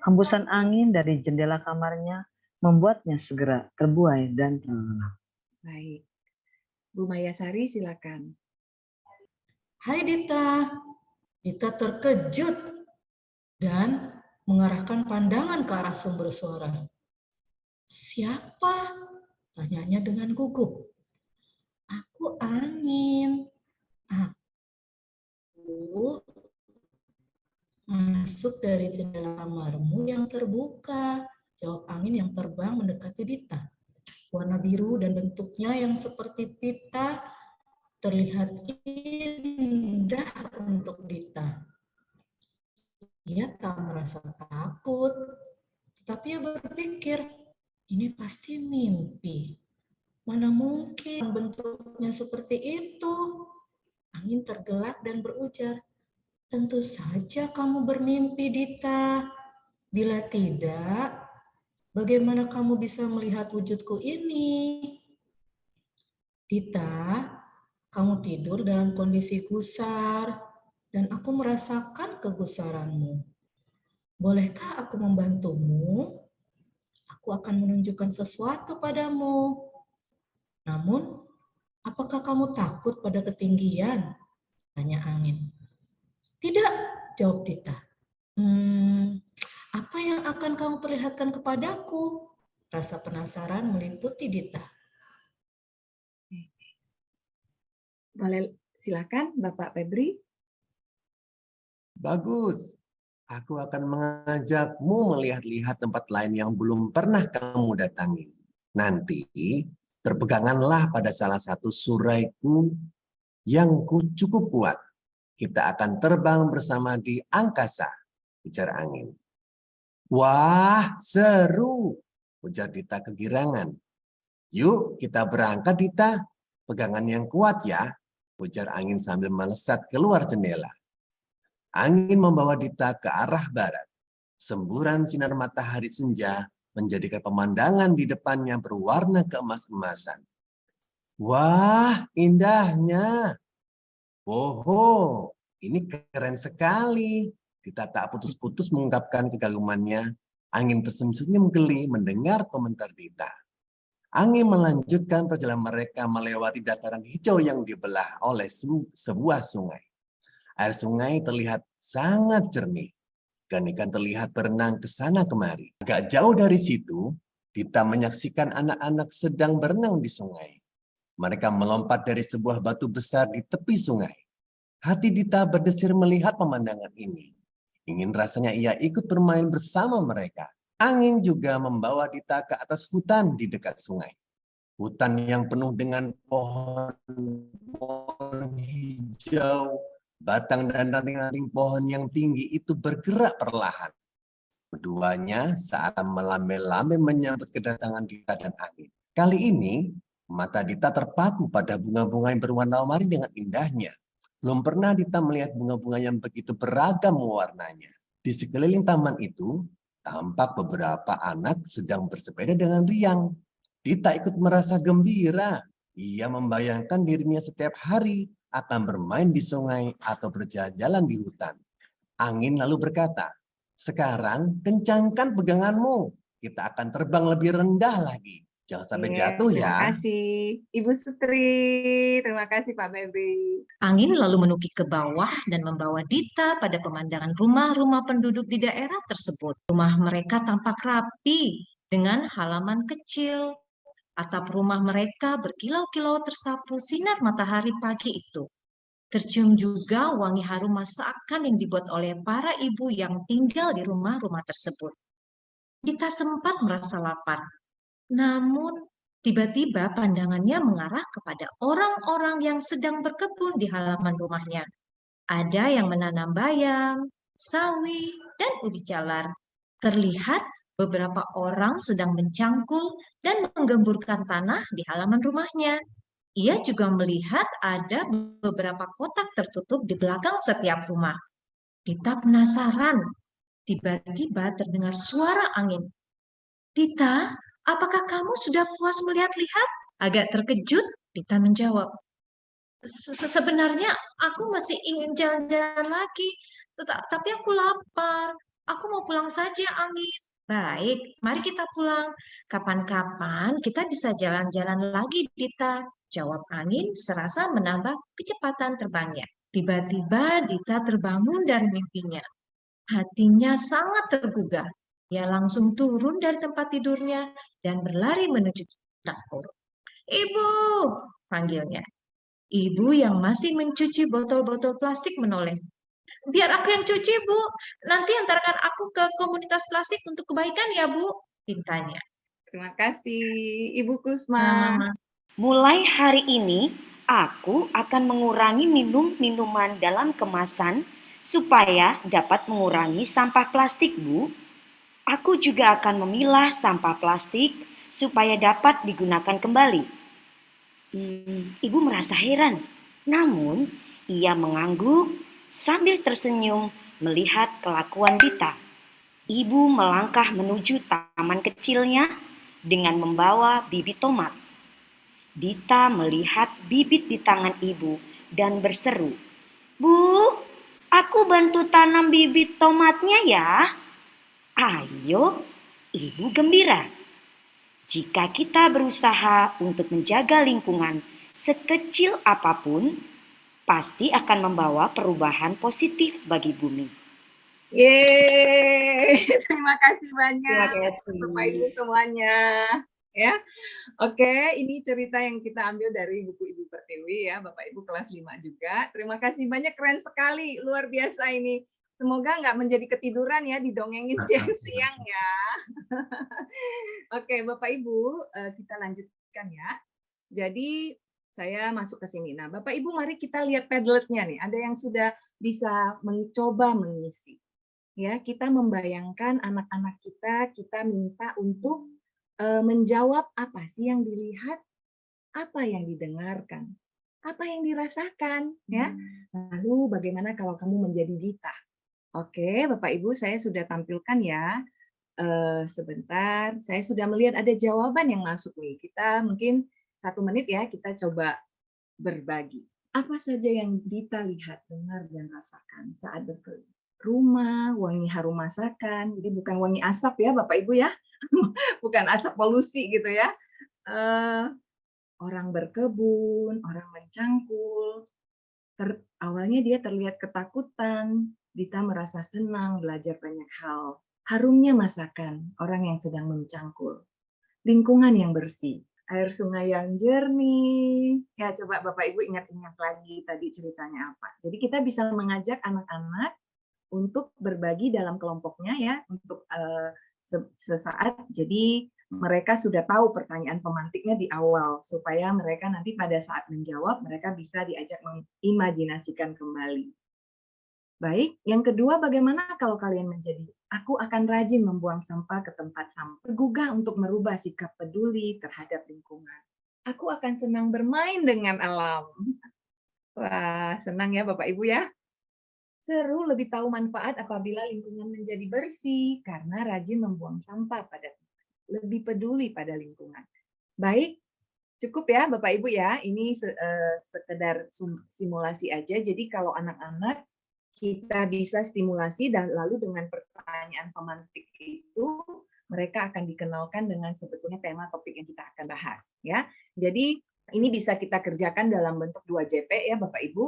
Hembusan angin dari jendela kamarnya membuatnya segera terbuai dan terlelap. Baik. Bu Mayasari, silakan. Hai Dita. Dita terkejut dan mengarahkan pandangan ke arah sumber suara. Siapa? Tanyanya dengan gugup. Aku Angin. Aku masuk dari jendela kamarmu yang terbuka. Jawab Angin yang terbang mendekati Dita. Warna biru dan bentuknya yang seperti pita terlihat indah untuk Dita. Ia tak merasa takut, tetapi ia berpikir, ini pasti mimpi. Mana mungkin bentuknya seperti itu? Angin tergelak dan berujar, tentu saja kamu bermimpi, Dita. Bila tidak, bagaimana kamu bisa melihat wujudku ini? Dita, kamu tidur dalam kondisi gusar, dan aku merasakan kegusaranmu. Bolehkah aku membantumu? Aku akan menunjukkan sesuatu padamu. Namun, apakah kamu takut pada ketinggian? Tanya angin. Tidak, jawab Dita. Apa yang akan kamu perlihatkan kepadaku? Rasa penasaran meliputi Dita. Boleh silakan Bapak Febri. Bagus. Aku akan mengajakmu melihat-lihat tempat lain yang belum pernah kamu datangi. Nanti berpeganganlah pada salah satu suraiku yang cukup kuat. Kita akan terbang bersama di angkasa, ujar angin. Wah, seru, ujar Dita kegirangan. Yuk kita berangkat, Dita. Pegangan yang kuat ya, ujar angin sambil melesat keluar jendela. Angin membawa Dita ke arah barat. Semburan sinar matahari senja menjadikan pemandangan di depannya berwarna keemas-emasan. Wah, indahnya. Woho, ini keren sekali. Dita tak putus-putus mengungkapkan kekagumannya. Angin tersenyum geli mendengar komentar Dita. Angin melanjutkan perjalanan mereka melewati dataran hijau yang dibelah oleh sebuah sungai. Air sungai terlihat sangat jernih. Ikan-ikan terlihat berenang ke sana kemari. Agak jauh dari situ, Dita menyaksikan anak-anak sedang berenang di sungai. Mereka melompat dari sebuah batu besar di tepi sungai. Hati Dita berdesir melihat pemandangan ini. Ingin rasanya ia ikut bermain bersama mereka. Angin juga membawa Dita ke atas hutan di dekat sungai. Hutan yang penuh dengan pohon hijau, batang dan ranting-ranting pohon yang tinggi itu bergerak perlahan. Keduanya seakan melambai-lambai menyambut kedatangan Dita dan angin. Kali ini, mata Dita terpaku pada bunga-bunga yang berwarna-warni dengan indahnya. Belum pernah Dita melihat bunga-bunga yang begitu beragam warnanya. Di sekeliling taman itu, tampak beberapa anak sedang bersepeda dengan riang. Dita ikut merasa gembira. Ia membayangkan dirinya setiap hari akan bermain di sungai atau berjalan-jalan di hutan. Angin lalu berkata, sekarang kencangkan peganganmu. Kita akan terbang lebih rendah lagi. Jangan sampai jatuh ya. Terima kasih. Ibu Sutri. Terima kasih Pak Febri. Angin lalu menukik ke bawah dan membawa Dita pada pemandangan rumah-rumah penduduk di daerah tersebut. Rumah mereka tampak rapi dengan halaman kecil. Atap rumah mereka berkilau-kilau tersapu sinar matahari pagi itu. Tercium juga wangi harum masakan yang dibuat oleh para ibu yang tinggal di rumah-rumah tersebut. Dita sempat merasa lapar. Namun, tiba-tiba pandangannya mengarah kepada orang-orang yang sedang berkebun di halaman rumahnya. Ada yang menanam bayam, sawi, dan ubi jalar. Terlihat beberapa orang sedang mencangkul dan menggemburkan tanah di halaman rumahnya. Ia juga melihat ada beberapa kotak tertutup di belakang setiap rumah. Dita penasaran. Tiba-tiba terdengar suara angin. Dita, apakah kamu sudah puas melihat-lihat? Agak terkejut, Dita menjawab. Sebenarnya aku masih ingin jalan-jalan lagi, tapi aku lapar. Aku mau pulang saja, angin. Baik, mari kita pulang. Kapan-kapan kita bisa jalan-jalan lagi, Dita. Jawab angin serasa menambah kecepatan terbangnya. Tiba-tiba Dita terbangun dari mimpinya. Hatinya sangat tergugah. Ia langsung turun dari tempat tidurnya dan berlari menuju dapur. Ibu, panggilnya. Ibu yang masih mencuci botol-botol plastik menoleh. Biar aku yang cuci, Bu. Nanti antarkan aku ke komunitas plastik untuk kebaikan ya, Bu. Pintanya. Terima kasih, Ibu Kusma. Mulai hari ini, Aku akan mengurangi minum minuman dalam kemasan supaya dapat mengurangi sampah plastik, Bu. Aku juga akan memilah sampah plastik supaya dapat digunakan kembali. Ibu merasa heran, namun ia mengangguk sambil tersenyum melihat kelakuan Dita. Ibu melangkah menuju taman kecilnya dengan membawa bibit tomat. Dita melihat bibit di tangan ibu dan berseru, "Bu, aku bantu tanam bibit tomatnya ya." Ayo, ibu gembira. Jika kita berusaha untuk menjaga lingkungan sekecil apapun, pasti akan membawa perubahan positif bagi bumi. Yeay, terima kasih banyak Terima kasih. Bapak Ibu semuanya. Ya, oke, ini cerita yang kita ambil dari buku Ibu Pertiwi ya, Bapak Ibu kelas 5 juga. Terima kasih banyak, keren sekali, luar biasa ini. Semoga nggak menjadi ketiduran ya, didongengin siang-siang ya. Oke, Bapak Ibu, kita lanjutkan ya. Jadi saya masuk ke sini. Nah, Bapak Ibu, mari kita lihat Padlet-nya nih. Ada yang sudah bisa mencoba mengisi. Ya, kita membayangkan anak-anak kita minta untuk menjawab apa sih yang dilihat, apa yang didengarkan, apa yang dirasakan, ya. Lalu bagaimana kalau kamu menjadi Dita? Oke, Bapak Ibu, saya sudah tampilkan ya. Sebentar, saya sudah melihat ada jawaban yang masuk nih. Kita mungkin 1 menit ya, kita coba berbagi. Apa saja yang Dita lihat, dengar, dan rasakan saat berkeliling? Rumah, wangi harum masakan, jadi bukan wangi asap ya Bapak Ibu ya, bukan asap polusi gitu ya. Orang berkebun, orang mencangkul, awalnya dia terlihat ketakutan, Dita merasa senang belajar banyak hal. Harumnya masakan, orang yang sedang mencangkul. Lingkungan yang bersih, air sungai yang jernih. Ya, coba Bapak Ibu ingat-ingat lagi tadi ceritanya apa. Jadi kita bisa mengajak anak-anak untuk berbagi dalam kelompoknya ya, untuk sesaat. Jadi mereka sudah tahu pertanyaan pemantiknya di awal, supaya mereka nanti pada saat menjawab, mereka bisa diajak mengimajinasikan kembali. Baik, yang kedua, bagaimana kalau kalian menjadi, aku akan rajin membuang sampah ke tempat sampah, tergugah untuk merubah sikap peduli terhadap lingkungan. Aku akan senang bermain dengan alam. Wah, senang ya Bapak Ibu ya. Seru lebih tahu manfaat apabila lingkungan menjadi bersih karena rajin membuang sampah pada lebih peduli pada lingkungan. Baik, cukup ya Bapak Ibu ya. Ini sekedar simulasi aja. Jadi kalau anak-anak kita bisa stimulasi dan lalu dengan pertanyaan pemantik itu mereka akan dikenalkan dengan sebetulnya tema topik yang kita akan bahas ya. Jadi ini bisa kita kerjakan dalam bentuk 2JP ya Bapak Ibu,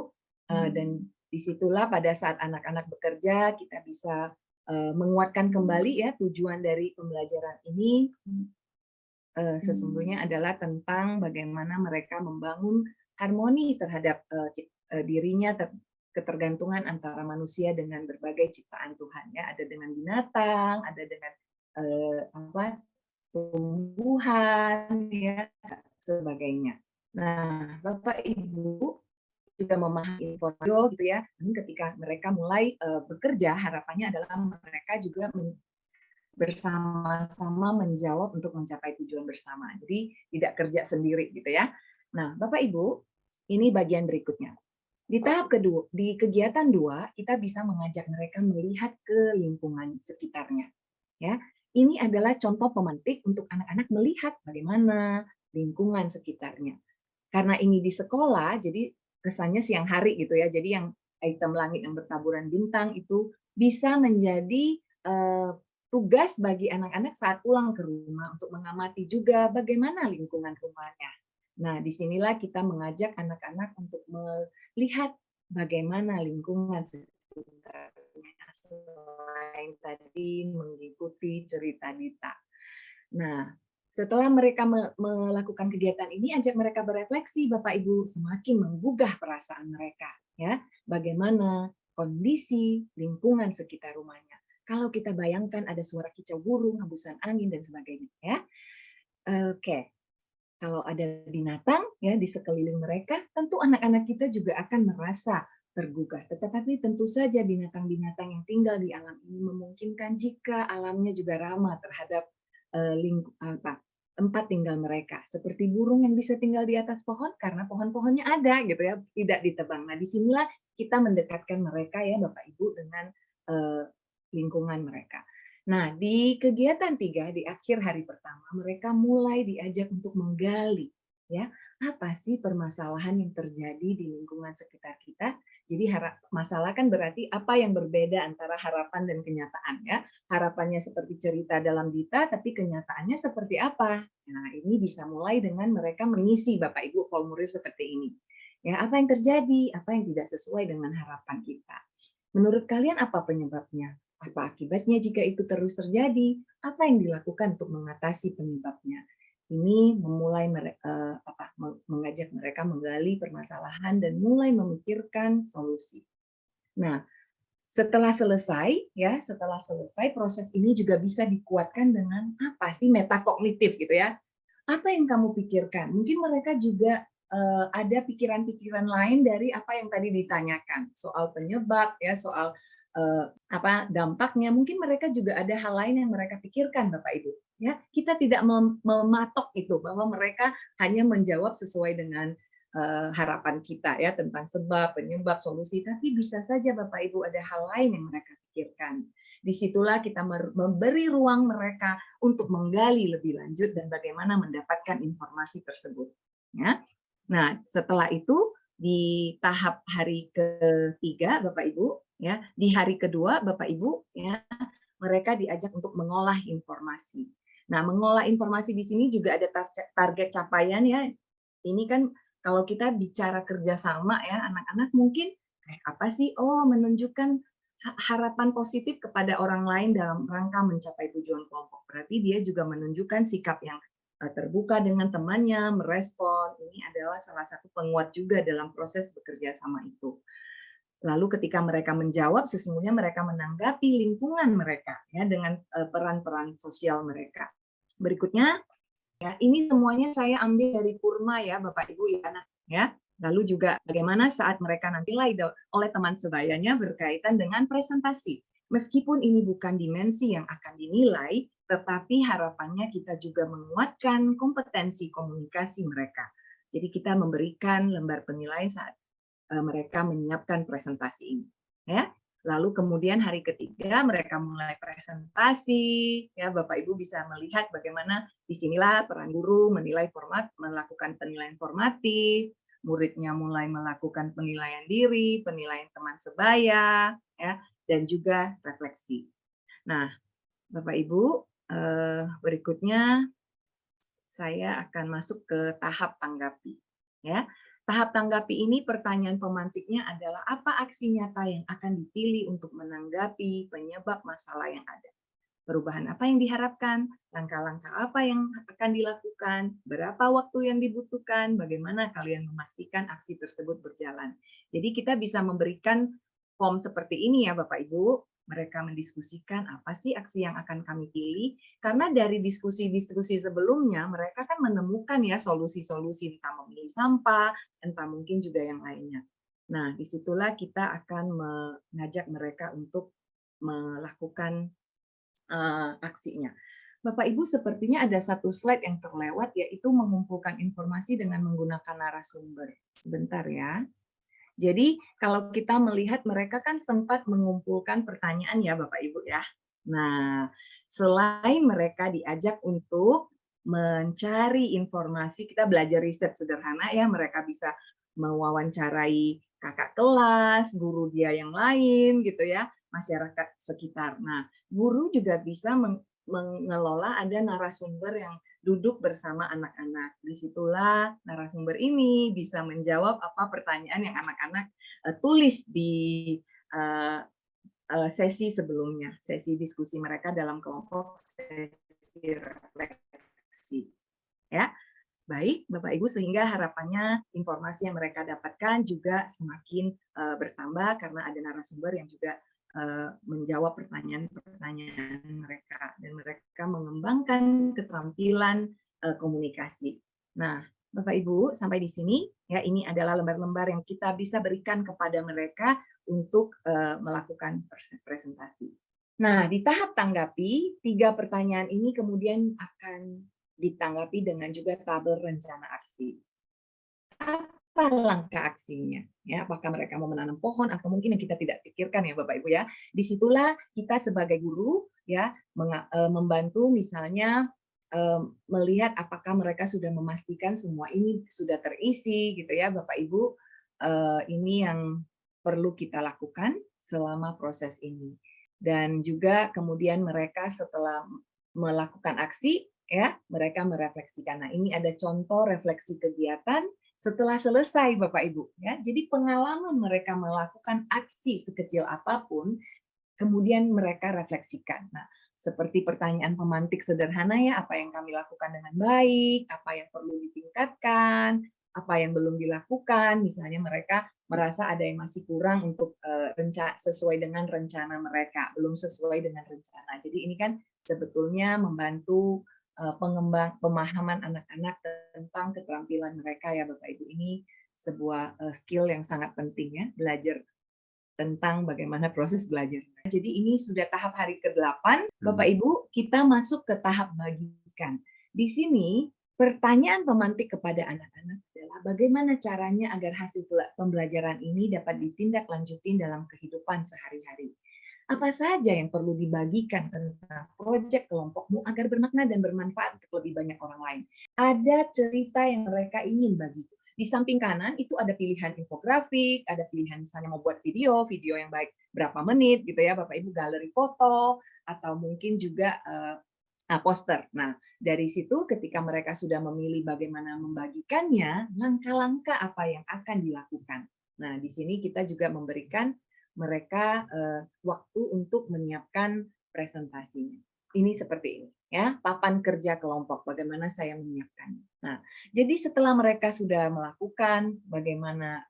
dan disitulah pada saat anak-anak bekerja kita bisa menguatkan kembali ya tujuan dari pembelajaran ini sesungguhnya adalah tentang bagaimana mereka membangun harmoni terhadap dirinya, ketergantungan antara manusia dengan berbagai ciptaan Tuhan ya, ada dengan binatang, ada dengan tumbuhan ya, sebagainya. Nah, Bapak Ibu juga memahami informasi gitu ya. Ketika mereka mulai bekerja, harapannya adalah mereka juga bersama-sama menjawab untuk mencapai tujuan bersama. Jadi tidak kerja sendiri gitu ya. Nah, Bapak Ibu, ini bagian berikutnya. Di tahap kedua, di kegiatan 2, kita bisa mengajak mereka melihat ke lingkungan sekitarnya. Ya, ini adalah contoh pemantik untuk anak-anak melihat bagaimana lingkungan sekitarnya. Karena ini di sekolah, jadi kesannya siang hari gitu ya. Jadi yang item langit yang bertaburan bintang itu bisa menjadi tugas bagi anak-anak saat pulang ke rumah untuk mengamati juga bagaimana lingkungan rumahnya. Nah, disinilah kita mengajak anak-anak untuk melihat bagaimana lingkungan sekitarnya selain tadi mengikuti cerita Dita. Nah, setelah mereka melakukan kegiatan ini, ajak mereka berefleksi, Bapak Ibu, semakin menggugah perasaan mereka, ya. Bagaimana kondisi lingkungan sekitar rumahnya. Kalau kita bayangkan ada suara kicau burung, hembusan angin dan sebagainya, ya. Oke. kalau ada binatang ya di sekeliling mereka, tentu anak-anak kita juga akan merasa tergugah. Tetapi tentu saja binatang-binatang yang tinggal di alam ini memungkinkan jika alamnya juga ramah terhadap tempat tinggal mereka. Seperti burung yang bisa tinggal di atas pohon karena pohon-pohonnya ada gitu ya, tidak ditebang. Nah, disinilah kita mendekatkan mereka ya Bapak Ibu dengan lingkungan mereka. Nah, di kegiatan 3 di akhir hari pertama mereka mulai diajak untuk menggali ya, apa sih permasalahan yang terjadi di lingkungan sekitar kita. Jadi masalah kan berarti apa yang berbeda antara harapan dan kenyataan ya. Harapannya seperti cerita dalam Dita, tapi kenyataannya seperti apa? Nah, ini bisa mulai dengan mereka mengisi Bapak Ibu formulir seperti ini. Ya, apa yang terjadi? Apa yang tidak sesuai dengan harapan kita? Menurut kalian apa penyebabnya? Apa akibatnya jika itu terus terjadi? Apa yang dilakukan untuk mengatasi penyebabnya? Ini mengajak mereka menggali permasalahan dan mulai memikirkan solusi. Nah, setelah selesai proses ini juga bisa dikuatkan dengan apa sih metakognitif gitu ya. Apa yang kamu pikirkan? Mungkin mereka juga ada pikiran-pikiran lain dari apa yang tadi ditanyakan, soal penyebab ya, soal dampaknya. Mungkin mereka juga ada hal lain yang mereka pikirkan Bapak Ibu ya. Kita tidak mematok itu bahwa mereka hanya menjawab sesuai dengan harapan kita ya tentang sebab, penyebab, solusi, tapi bisa saja Bapak Ibu ada hal lain yang mereka pikirkan. Disitulah kita memberi ruang mereka untuk menggali lebih lanjut dan bagaimana mendapatkan informasi tersebut ya. Nah, setelah itu di tahap hari ketiga Bapak Ibu ya, di hari kedua Bapak Ibu ya, mereka diajak untuk mengolah informasi. Nah, mengolah informasi di sini juga ada target capaian ya. Ini kan kalau kita bicara kerjasama ya, anak-anak mungkin apa sih? Oh, menunjukkan harapan positif kepada orang lain dalam rangka mencapai tujuan kelompok. Berarti dia juga menunjukkan sikap yang terbuka dengan temannya, merespon. Ini adalah salah satu penguat juga dalam proses bekerja sama itu. Lalu ketika mereka menjawab, sesungguhnya mereka menanggapi lingkungan mereka ya dengan peran-peran sosial mereka. Berikutnya, ya ini semuanya saya ambil dari Kurma ya Bapak Ibu ya. Lalu juga bagaimana saat mereka nanti oleh teman sebayanya berkaitan dengan presentasi. Meskipun ini bukan dimensi yang akan dinilai, tetapi harapannya kita juga menguatkan kompetensi komunikasi mereka. Jadi kita memberikan lembar penilaian saat mereka menyiapkan presentasi ini. Ya. Lalu kemudian hari ketiga mereka mulai presentasi. Ya, Bapak Ibu bisa melihat bagaimana disinilah peran guru menilai melakukan penilaian formatif, muridnya mulai melakukan penilaian diri, penilaian teman sebaya, ya, dan juga refleksi. Nah, Bapak Ibu, berikutnya saya akan masuk ke tahap tanggapi. Ya, tahap tanggapi ini pertanyaan pemantiknya adalah apa aksi nyata yang akan dipilih untuk menanggapi penyebab masalah yang ada. Perubahan apa yang diharapkan, langkah-langkah apa yang akan dilakukan, berapa waktu yang dibutuhkan, bagaimana kalian memastikan aksi tersebut berjalan. Jadi kita bisa memberikan form seperti ini ya Bapak Ibu, mereka mendiskusikan apa sih aksi yang akan kami pilih, karena dari diskusi-diskusi sebelumnya mereka kan menemukan ya solusi-solusi entah memilih sampah, entah mungkin juga yang lainnya. Nah, disitulah kita akan mengajak mereka untuk melakukan aksinya. Bapak Ibu sepertinya ada satu slide yang terlewat yaitu mengumpulkan informasi dengan menggunakan narasumber. Sebentar ya. Jadi kalau kita melihat mereka kan sempat mengumpulkan pertanyaan ya Bapak Ibu ya. Nah, selain mereka diajak untuk mencari informasi, kita belajar riset sederhana ya, mereka bisa mewawancarai kakak kelas, guru dia yang lain gitu ya, masyarakat sekitar. Nah, guru juga bisa mengelola ada narasumber yang duduk bersama anak-anak. Disitulah narasumber ini bisa menjawab apa pertanyaan yang anak-anak tulis di sesi sebelumnya, sesi diskusi mereka dalam kelompok, sesi refleksi. Ya, baik Bapak Ibu, sehingga harapannya informasi yang mereka dapatkan juga semakin bertambah karena ada narasumber yang juga menjawab pertanyaan-pertanyaan mereka dan mereka mengembangkan keterampilan komunikasi. Nah, Bapak Ibu, sampai di sini ya, ini adalah lembar-lembar yang kita bisa berikan kepada mereka untuk melakukan presentasi. Nah, di tahap tanggapi, 3 pertanyaan ini kemudian akan ditanggapi dengan juga tabel rencana aksi. Apa langkah aksinya? Ya, apakah mereka mau menanam pohon atau mungkin yang kita tidak pikirkan ya Bapak Ibu ya. Disitulah kita sebagai guru ya membantu misalnya melihat apakah mereka sudah memastikan semua ini sudah terisi gitu ya Bapak Ibu. Ini yang perlu kita lakukan selama proses ini. Dan juga kemudian mereka setelah melakukan aksi ya, mereka merefleksikan. Nah, ini ada contoh refleksi kegiatan setelah selesai Bapak Ibu ya. Jadi pengalaman mereka melakukan aksi sekecil apapun kemudian mereka refleksikan. Nah, seperti pertanyaan pemantik sederhana ya, apa yang kami lakukan dengan baik, apa yang perlu ditingkatkan, apa yang belum dilakukan, misalnya mereka merasa ada yang masih kurang untuk sesuai dengan rencana mereka, belum sesuai dengan rencana. Jadi ini kan sebetulnya membantu pemahaman anak-anak tentang keterampilan mereka ya Bapak Ibu. Ini sebuah skill yang sangat penting ya, belajar tentang bagaimana proses belajar. Jadi ini sudah tahap hari ke-8, Bapak Ibu, kita masuk ke tahap bagikan. Di sini pertanyaan pemantik kepada anak-anak adalah bagaimana caranya agar hasil pembelajaran ini dapat ditindaklanjuti dalam kehidupan sehari-hari. Apa saja yang perlu dibagikan tentang proyek kelompokmu agar bermakna dan bermanfaat untuk lebih banyak orang lain. Ada cerita yang mereka ingin bagikan. Di samping kanan itu ada pilihan infografik, ada pilihan misalnya mau buat video yang baik berapa menit gitu ya Bapak Ibu, galeri foto, atau mungkin juga poster. Nah, dari situ ketika mereka sudah memilih bagaimana membagikannya, langkah-langkah apa yang akan dilakukan. Nah, di sini kita juga memberikan mereka waktu untuk menyiapkan presentasinya. Ini seperti ini ya, papan kerja kelompok, bagaimana saya menyiapkannya. Nah, jadi setelah mereka sudah melakukan bagaimana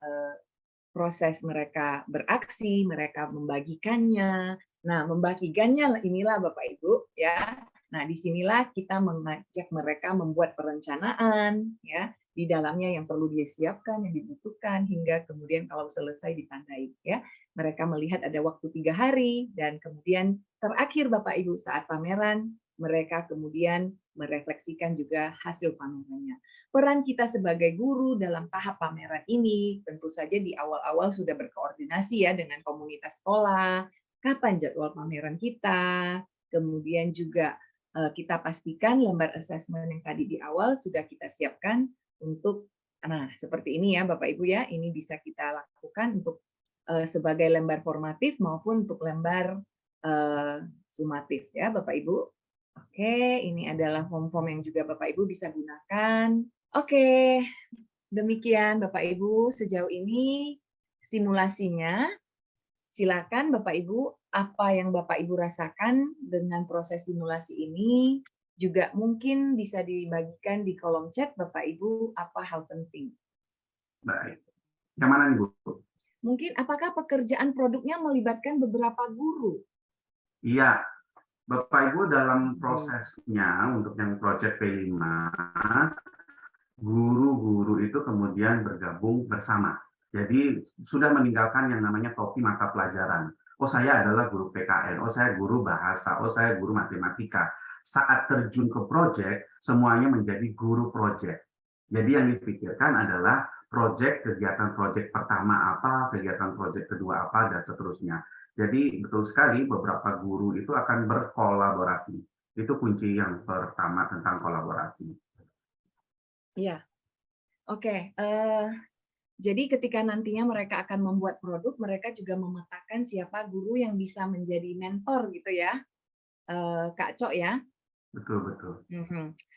proses mereka beraksi, mereka membagikannya. Nah, membagikannya inilah Bapak Ibu ya. Nah, disinilah kita mengajak mereka membuat perencanaan ya, di dalamnya yang perlu disiapkan, yang dibutuhkan, hingga kemudian kalau selesai ditandai ya. Mereka melihat ada waktu 3 hari dan kemudian terakhir Bapak Ibu saat pameran mereka kemudian merefleksikan juga hasil pamerannya. Peran kita sebagai guru dalam tahap pameran ini tentu saja di awal-awal sudah berkoordinasi ya dengan komunitas sekolah, kapan jadwal pameran kita, kemudian juga kita pastikan lembar assessment yang tadi di awal sudah kita siapkan untuk, nah seperti ini ya Bapak Ibu ya, ini bisa kita lakukan untuk sebagai lembar formatif maupun untuk lembar sumatif ya Bapak Ibu. Oke, ini adalah form-form yang juga Bapak Ibu bisa gunakan. Oke, demikian Bapak Ibu sejauh ini simulasinya. Silakan Bapak Ibu, apa yang Bapak Ibu rasakan dengan proses simulasi ini juga mungkin bisa dibagikan di kolom chat Bapak Ibu apa hal penting. Baik. Yang mana nih Bu? Mungkin apakah pekerjaan produknya melibatkan beberapa guru? Iya, Bapak Ibu dalam prosesnya untuk yang Project P5, guru-guru itu kemudian bergabung bersama. Jadi sudah meninggalkan yang namanya topi mata pelajaran. Oh saya adalah guru PKN, oh saya guru bahasa, oh saya guru matematika. Saat terjun ke project, semuanya menjadi guru project. Jadi yang dipikirkan adalah kegiatan project pertama apa, kegiatan project kedua apa, dan seterusnya. Jadi betul sekali beberapa guru itu akan berkolaborasi. Itu kunci yang pertama tentang kolaborasi. Iya, oke. Jadi ketika nantinya mereka akan membuat produk, mereka juga memetakan siapa guru yang bisa menjadi mentor gitu ya, Kak Cok ya. Betul.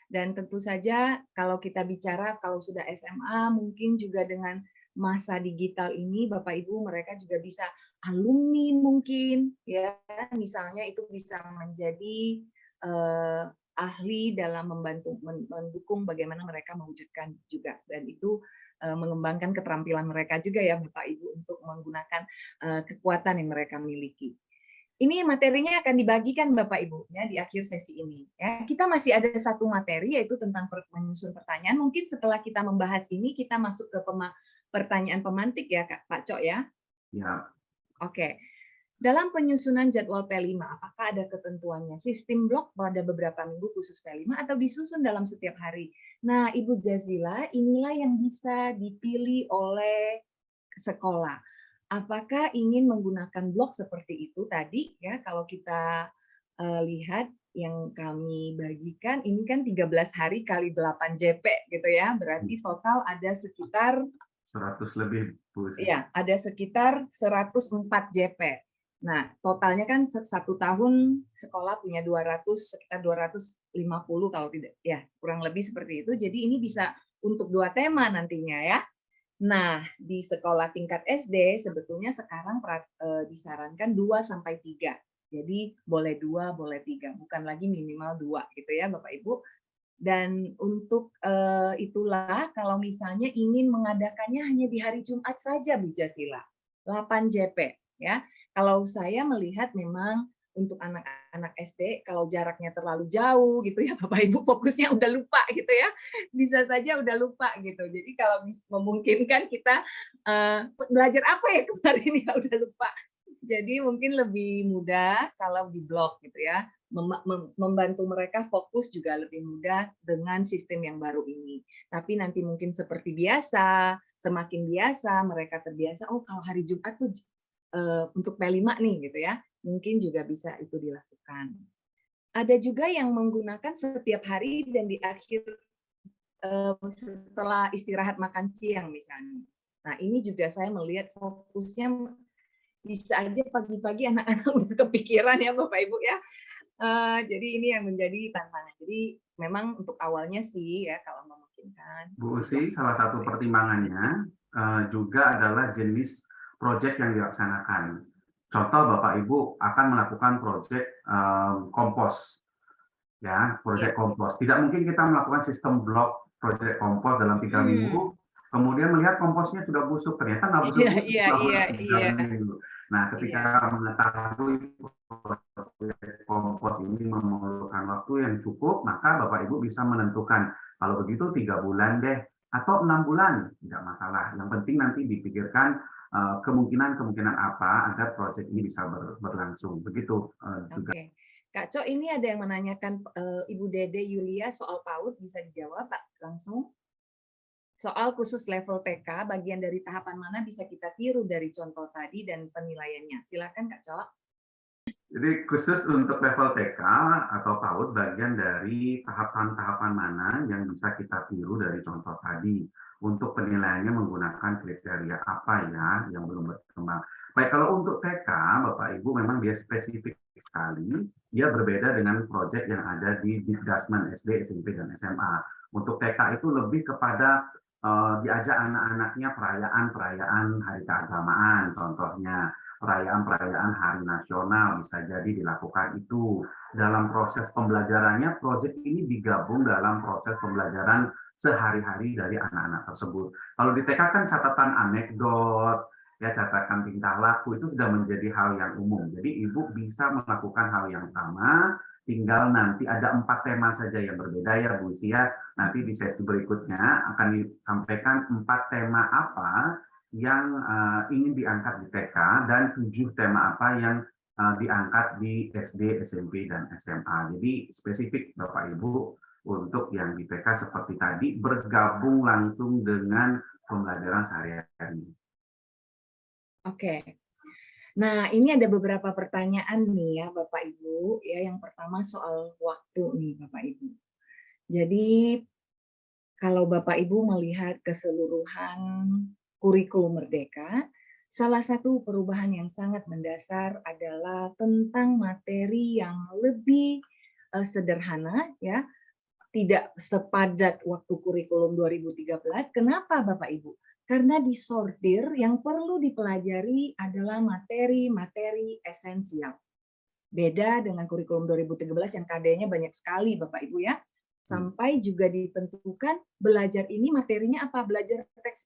Dan tentu saja kalau kita bicara kalau sudah SMA mungkin juga dengan masa digital ini Bapak Ibu mereka juga bisa alumni mungkin ya, misalnya itu bisa menjadi ahli dalam mendukung bagaimana mereka mewujudkan juga, dan itu mengembangkan keterampilan mereka juga ya Bapak Ibu untuk menggunakan kekuatan yang mereka miliki. Ini materinya akan dibagikan Bapak Ibu ya di akhir sesi ini. Ya, kita masih ada satu materi yaitu tentang menyusun pertanyaan. Mungkin setelah kita membahas ini kita masuk ke pertanyaan pemantik ya Pak Cok ya. Ya. Oke. Dalam penyusunan jadwal P5, apakah ada ketentuannya? Sistem blok pada beberapa minggu khusus P5 atau disusun dalam setiap hari? Nah, Ibu Jazila, inilah yang bisa dipilih oleh sekolah. Apakah ingin menggunakan blok seperti itu tadi ya, kalau kita lihat yang kami bagikan ini kan 13 hari kali 8 JP gitu ya, berarti total ada sekitar 100 lebih Bu. Iya, ada sekitar 104 JP. Nah, totalnya kan satu tahun sekolah punya sekitar 250 kalau tidak ya, kurang lebih seperti itu. Jadi ini bisa untuk 2 tema nantinya ya. Nah, di sekolah tingkat SD sebetulnya sekarang disarankan 2 sampai 3. Jadi boleh 2, boleh 3, bukan lagi minimal 2 gitu ya Bapak Ibu. Dan untuk itulah kalau misalnya ingin mengadakannya hanya di hari Jumat saja Bu Jasila, 8 JP ya. Kalau saya melihat memang untuk anak-anak SD kalau jaraknya terlalu jauh gitu ya Bapak Ibu fokusnya udah lupa gitu ya, bisa saja udah lupa gitu. Jadi kalau memungkinkan kita belajar apa ya kemarin ya udah lupa. Jadi mungkin lebih mudah kalau di blok gitu ya, membantu mereka fokus juga lebih mudah dengan sistem yang baru ini. Tapi nanti mungkin seperti biasa, semakin biasa mereka terbiasa, oh kalau hari Jumat tuh untuk P5 nih gitu ya, mungkin juga bisa itu dilakukan. Ada juga yang menggunakan setiap hari dan di akhir setelah istirahat makan siang misalnya. Nah ini juga saya melihat fokusnya bisa aja pagi-pagi anak-anak udah kepikiran ya Bapak Ibu ya. Jadi ini yang menjadi tantangan. Jadi memang untuk awalnya sih ya kalau memungkinkan. Bu Usi, salah satu pertimbangannya juga adalah jenis proyek yang dilaksanakan. Contoh Bapak Ibu akan melakukan proyek kompos, ya proyek kompos. Tidak mungkin kita melakukan sistem blok proyek kompos dalam 3 minggu, kemudian melihat komposnya sudah busuk, ternyata nggak busuk. Nah, ketika mengetahui proyek kompos ini memerlukan waktu yang cukup, maka Bapak Ibu bisa menentukan kalau begitu 3 bulan deh atau 6 bulan, tidak masalah. Yang penting nanti dipikirkan kemungkinan apa agar proyek ini bisa berlangsung. Begitu juga. Oke. Kak Cok, ini ada yang menanyakan Ibu Dede Yulia soal PAUD, bisa dijawab Pak langsung? Soal khusus level TK, bagian dari tahapan mana bisa kita tiru dari contoh tadi dan penilaiannya. Silakan Kak Cok. Jadi khusus untuk level TK atau PAUD, bagian dari tahapan-tahapan mana yang bisa kita tiru dari contoh tadi. Untuk penilaiannya menggunakan kriteria apa ya yang belum berkembang. Baik, kalau untuk TK, Bapak Ibu memang dia spesifik sekali. Dia berbeda dengan proyek yang ada di Dikdasmen SD, SMP, dan SMA. Untuk TK itu lebih kepada diajak anak-anaknya perayaan-perayaan hari keagamaan, contohnya perayaan-perayaan hari nasional bisa jadi dilakukan itu. Dalam proses pembelajarannya, proyek ini digabung dalam proses pembelajaran sehari-hari dari anak-anak tersebut. Kalau di TK kan catatan anekdot, ya catatan tingkah laku itu sudah menjadi hal yang umum. Jadi Ibu bisa melakukan hal yang sama, tinggal nanti ada 4 tema saja yang berbeda ya Bu Sia. Nanti di sesi berikutnya akan disampaikan 4 tema apa yang ingin diangkat di TK dan 7 tema apa yang diangkat di SD, SMP, dan SMA. Jadi spesifik Bapak Ibu untuk yang di TK seperti tadi bergabung langsung dengan pembelajaran sehari-hari. Oke. Nah, ini ada beberapa pertanyaan nih ya Bapak Ibu. Ya, yang pertama soal waktu nih Bapak Ibu. Jadi kalau Bapak Ibu melihat keseluruhan kurikulum Merdeka, salah satu perubahan yang sangat mendasar adalah tentang materi yang lebih sederhana ya. Tidak sepadat waktu kurikulum 2013. Kenapa Bapak Ibu? Karena disortir yang perlu dipelajari adalah materi-materi esensial. Beda dengan kurikulum 2013 yang KD-nya banyak sekali Bapak Ibu ya. Sampai juga ditentukan belajar ini materinya apa, belajar teks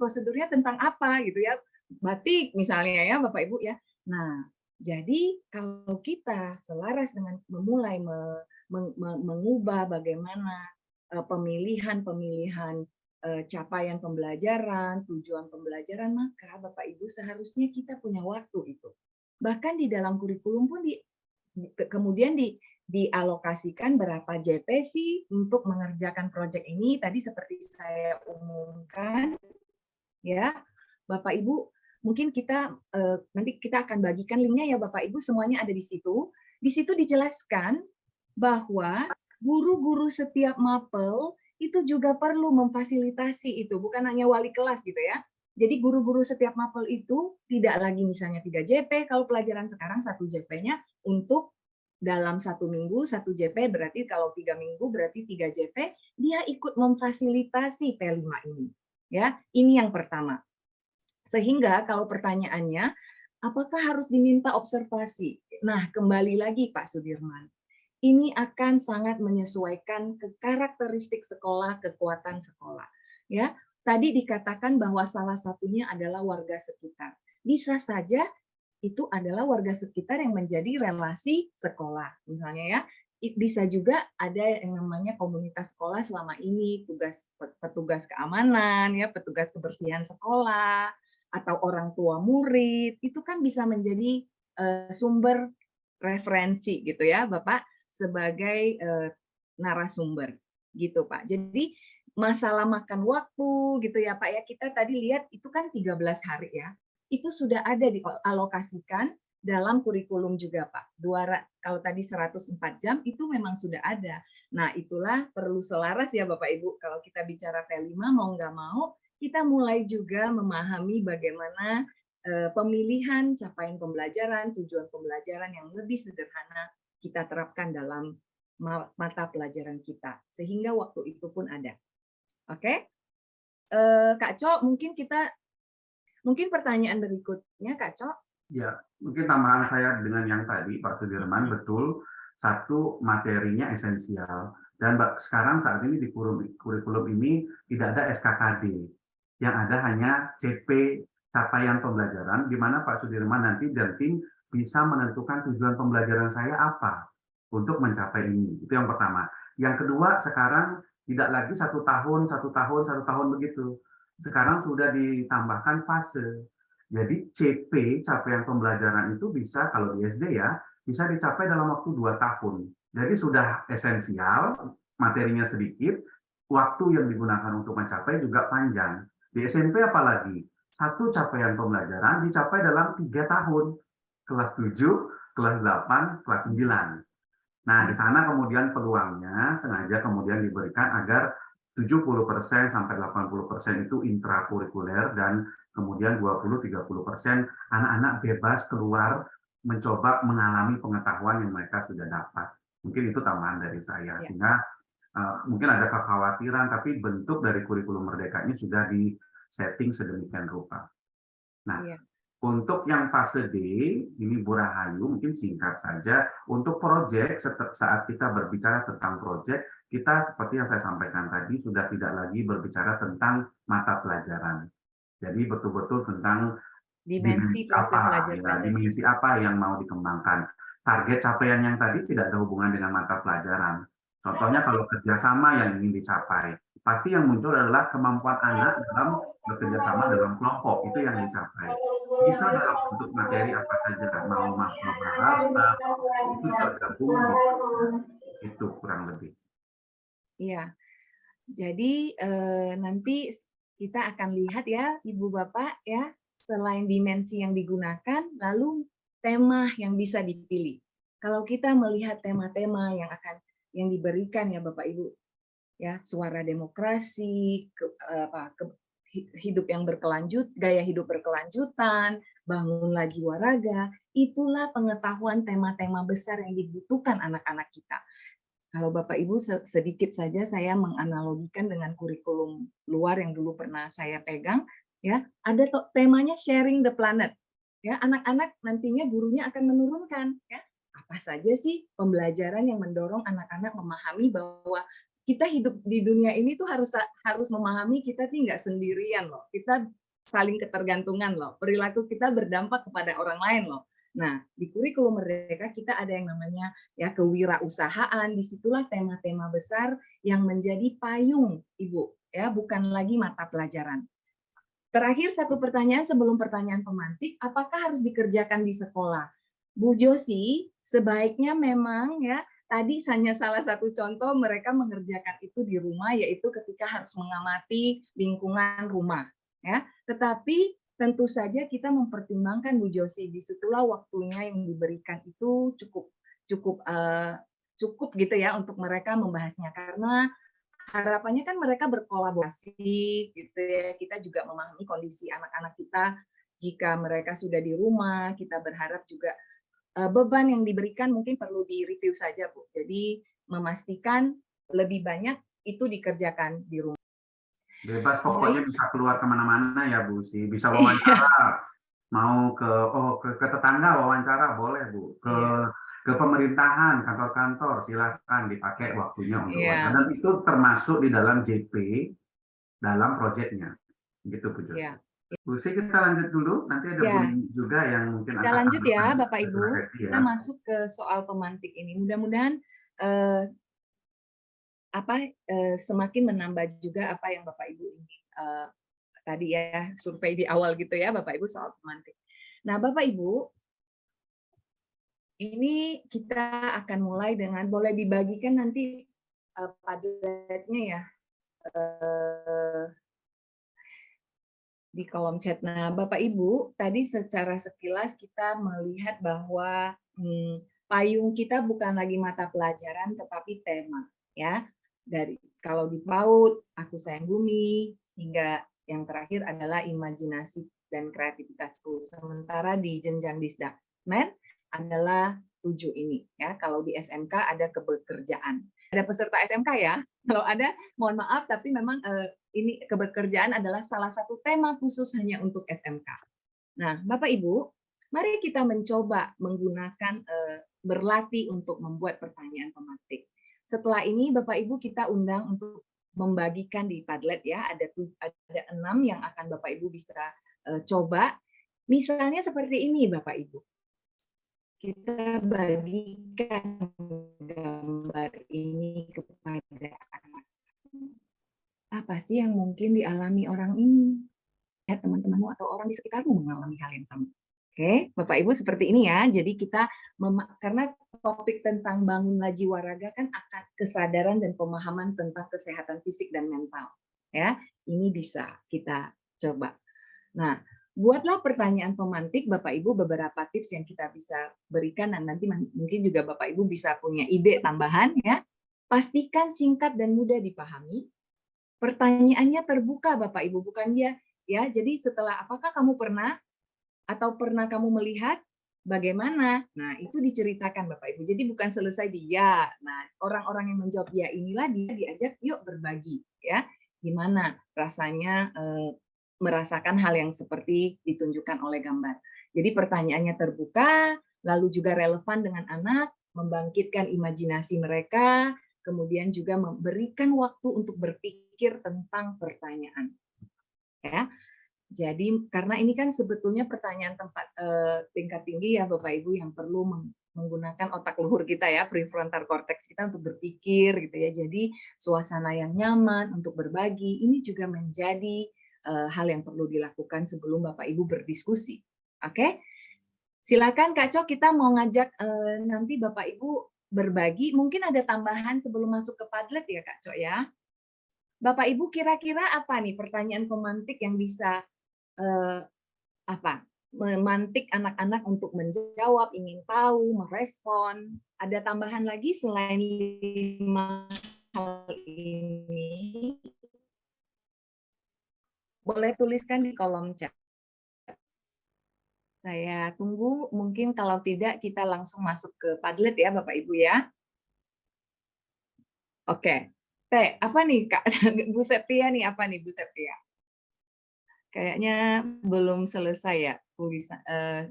prosedurnya tentang apa gitu ya. Batik misalnya ya Bapak Ibu ya. Nah, Jadi kalau kita selaras dengan memulai mengubah bagaimana pemilihan capaian pembelajaran, tujuan pembelajaran, maka Bapak Ibu seharusnya kita punya waktu itu. Bahkan di dalam kurikulum pun kemudian dialokasikan berapa JP sih untuk mengerjakan proyek ini. Tadi seperti saya umumkan, ya Bapak Ibu, mungkin kita nanti kita akan bagikan linknya ya Bapak Ibu, semuanya ada di situ. Di situ dijelaskan bahwa guru-guru setiap mapel itu juga perlu memfasilitasi itu, bukan hanya wali kelas gitu ya. Jadi guru-guru setiap mapel itu tidak lagi misalnya 3 JP, kalau pelajaran sekarang 1 JP-nya untuk dalam 1 minggu 1 JP, berarti kalau 3 minggu berarti 3 JP, dia ikut memfasilitasi P5 ini. Ya, ini yang pertama. Sehingga kalau pertanyaannya, apakah harus diminta observasi? Nah, kembali lagi Pak Sudirman. Ini akan sangat menyesuaikan ke karakteristik sekolah, kekuatan sekolah. Ya, tadi dikatakan bahwa salah satunya adalah warga sekitar. Bisa saja itu adalah warga sekitar yang menjadi relasi sekolah. Misalnya ya, bisa juga ada yang namanya komunitas sekolah selama ini, petugas keamanan, ya, petugas kebersihan sekolah, atau orang tua murid, itu kan bisa menjadi sumber referensi gitu ya, Bapak, sebagai narasumber gitu Pak. Jadi masalah makan waktu gitu ya Pak ya, kita tadi lihat itu kan 13 hari ya, itu sudah ada dialokasikan dalam kurikulum juga Pak. Kalau tadi 104 jam itu memang sudah ada. Nah itulah perlu selaras ya Bapak Ibu, kalau kita bicara P5 mau nggak mau, kita mulai juga memahami bagaimana pemilihan capaian pembelajaran, tujuan pembelajaran yang lebih sederhana kita terapkan dalam mata pelajaran kita, sehingga waktu itu pun ada. Oke, Kak Cok, mungkin pertanyaan berikutnya, Kak Cok. Ya, mungkin tambahan saya dengan yang tadi, Pak Sudirman, betul, satu materinya esensial, dan sekarang saat ini di kurikulum ini tidak ada SKKD, yang ada hanya CP, capaian pembelajaran, di mana Pak Sudirman nanti dan tim bisa menentukan tujuan pembelajaran saya apa untuk mencapai ini. Itu yang pertama. Yang kedua, sekarang tidak lagi 1 tahun begitu. Sekarang sudah ditambahkan fase. Jadi CP, capaian pembelajaran itu bisa, kalau di SD ya, bisa dicapai dalam waktu 2 tahun. Jadi sudah esensial, materinya sedikit, waktu yang digunakan untuk mencapai juga panjang. Di SMP apalagi, 1 capaian pembelajaran dicapai dalam 3 tahun. Kelas 7, kelas 8, kelas 9. Nah, di sana kemudian peluangnya sengaja kemudian diberikan agar 70% sampai 80% itu intrakurikuler dan kemudian 20-30% anak-anak bebas keluar mencoba mengalami pengetahuan yang mereka sudah dapat. Mungkin itu tambahan dari saya. Sehingga mungkin ada kekhawatiran, tapi bentuk dari kurikulum Merdeka ini sudah di-setting sedemikian rupa. Nah, untuk yang fase D, ini Bu Rahayu, mungkin singkat saja. Untuk proyek, saat kita berbicara tentang proyek, kita seperti yang saya sampaikan tadi, sudah tidak lagi berbicara tentang mata pelajaran. Jadi betul-betul tentang dimensi apa yang mau dikembangkan. Target capaian yang tadi tidak ada hubungan dengan mata pelajaran. Contohnya kalau kerjasama yang ingin dicapai, pasti yang muncul adalah kemampuan anak dalam bekerjasama dalam kelompok, itu yang dicapai. Bisa dalam bentuk materi apa saja, mau bahasa, itu tergabung, itu kurang lebih. Iya, jadi nanti kita akan lihat ya Ibu Bapak ya, selain dimensi yang digunakan, lalu tema yang bisa dipilih. Kalau kita melihat tema-tema yang diberikan ya Bapak Ibu, ya suara demokrasi, hidup yang gaya hidup berkelanjutan, bangunlah jiwa raga, itulah pengetahuan tema-tema besar yang dibutuhkan anak-anak kita. Kalau Bapak Ibu sedikit saja saya menganalogikan dengan kurikulum luar yang dulu pernah saya pegang, ya ada temanya sharing the planet. Ya, anak-anak nantinya gurunya akan menurunkan ya apa saja sih pembelajaran yang mendorong anak-anak memahami bahwa kita hidup di dunia ini tuh harus memahami kita nggak sendirian loh. Kita saling ketergantungan loh. Perilaku kita berdampak kepada orang lain loh. Nah, di kurikulum Merdeka kita ada yang namanya ya kewirausahaan. Disitulah tema-tema besar yang menjadi payung, Ibu, ya, bukan lagi mata pelajaran. Terakhir satu pertanyaan sebelum pertanyaan pemantik, apakah harus dikerjakan di sekolah? Bu Josi, sebaiknya memang ya, tadi hanya salah satu contoh mereka mengerjakan itu di rumah, yaitu ketika harus mengamati lingkungan rumah. Ya, tetapi tentu saja kita mempertimbangkan Bu Josi, disitulah waktunya yang diberikan itu cukup gitu ya untuk mereka membahasnya, karena harapannya kan mereka berkolaborasi gitu ya. Kita juga memahami kondisi anak-anak kita jika mereka sudah di rumah. Kita berharap juga beban yang diberikan mungkin perlu direview saja, Bu. Jadi memastikan lebih banyak itu dikerjakan di rumah. Bebas, pokoknya bisa keluar kemana-mana ya Bu Si. Bisa wawancara, mau ke tetangga wawancara boleh Bu. Ke pemerintahan, kantor-kantor, silakan dipakai waktunya untuk wawancara. Dan itu termasuk di dalam JP, dalam proyeknya. Gitu Bu Josi. Bu Si, kita lanjut dulu. Nanti ada Bu juga yang mungkin kita lanjut ya Bapak Ibu. Kita masuk ke soal pemantik ini. Mudah-mudahan semakin menambah juga apa yang Bapak Ibu ingin tadi ya, survei di awal gitu ya Bapak Ibu soal pemantik. Nah Bapak Ibu, ini kita akan mulai dengan, boleh dibagikan nanti Padletnya ya di kolom chat. Nah Bapak Ibu, tadi secara sekilas kita melihat bahwa payung kita bukan lagi mata pelajaran tetapi tema ya. Dari kalau di PAUD, Aku Sayang Bumi, hingga yang terakhir adalah imajinasi dan kreativitasku. Sementara di jenjang Disdakmen adalah 7 ini ya. Kalau di SMK ada kebekerjaan. Ada peserta SMK ya. Kalau ada mohon maaf, tapi memang ini kebekerjaan adalah salah satu tema khusus hanya untuk SMK. Nah, Bapak Ibu, mari kita mencoba menggunakan berlatih untuk membuat pertanyaan pemantik. Setelah ini Bapak Ibu kita undang untuk membagikan di Padlet ya, ada 6 yang akan Bapak Ibu bisa coba. Misalnya seperti ini Bapak Ibu. Kita bagikan gambar ini kepada anak. Apa sih yang mungkin dialami orang ini? Ya, teman-temanmu atau orang di sekitarmu mengalami hal yang sama. Oke, Bapak Ibu seperti ini ya. Jadi kita karena topik tentang bangunlah jiwa raga kan akan kesadaran dan pemahaman tentang kesehatan fisik dan mental. Ya, ini bisa kita coba. Nah, buatlah pertanyaan pemantik Bapak Ibu, beberapa tips yang kita bisa berikan dan nanti mungkin juga Bapak Ibu bisa punya ide tambahan ya. Pastikan singkat dan mudah dipahami. Pertanyaannya terbuka Bapak Ibu, bukan ya. Jadi setelah apakah kamu pernah atau pernah kamu melihat bagaimana? Nah, itu diceritakan Bapak Ibu. Jadi bukan selesai di ya. Nah, orang-orang yang menjawab ya inilah dia diajak yuk berbagi ya. Gimana rasanya merasakan hal yang seperti ditunjukkan oleh gambar. Jadi pertanyaannya terbuka, lalu juga relevan dengan anak, membangkitkan imajinasi mereka, kemudian juga memberikan waktu untuk berpikir tentang pertanyaan. Ya. Jadi karena ini kan sebetulnya pertanyaan tingkat tinggi ya Bapak Ibu yang perlu menggunakan otak luhur kita ya, prefrontal cortex kita untuk berpikir gitu ya. Jadi suasana yang nyaman untuk berbagi ini juga menjadi hal yang perlu dilakukan sebelum Bapak Ibu berdiskusi. Oke? Silakan Kak Cok, kita mau ngajak nanti Bapak Ibu berbagi. Mungkin ada tambahan sebelum masuk ke Padlet ya Kak Cok ya. Bapak Ibu kira-kira apa nih pertanyaan pemantik yang bisa memantik anak-anak untuk menjawab, ingin tahu, merespon. Ada tambahan lagi selain 5 hal ini? Boleh tuliskan di kolom chat. Saya tunggu, mungkin kalau tidak kita langsung masuk ke Padlet ya Bapak Ibu ya. Oke. Apa nih Kak Bu Septia nih, apa nih Bu Septia? Kayaknya belum selesai ya, tulisan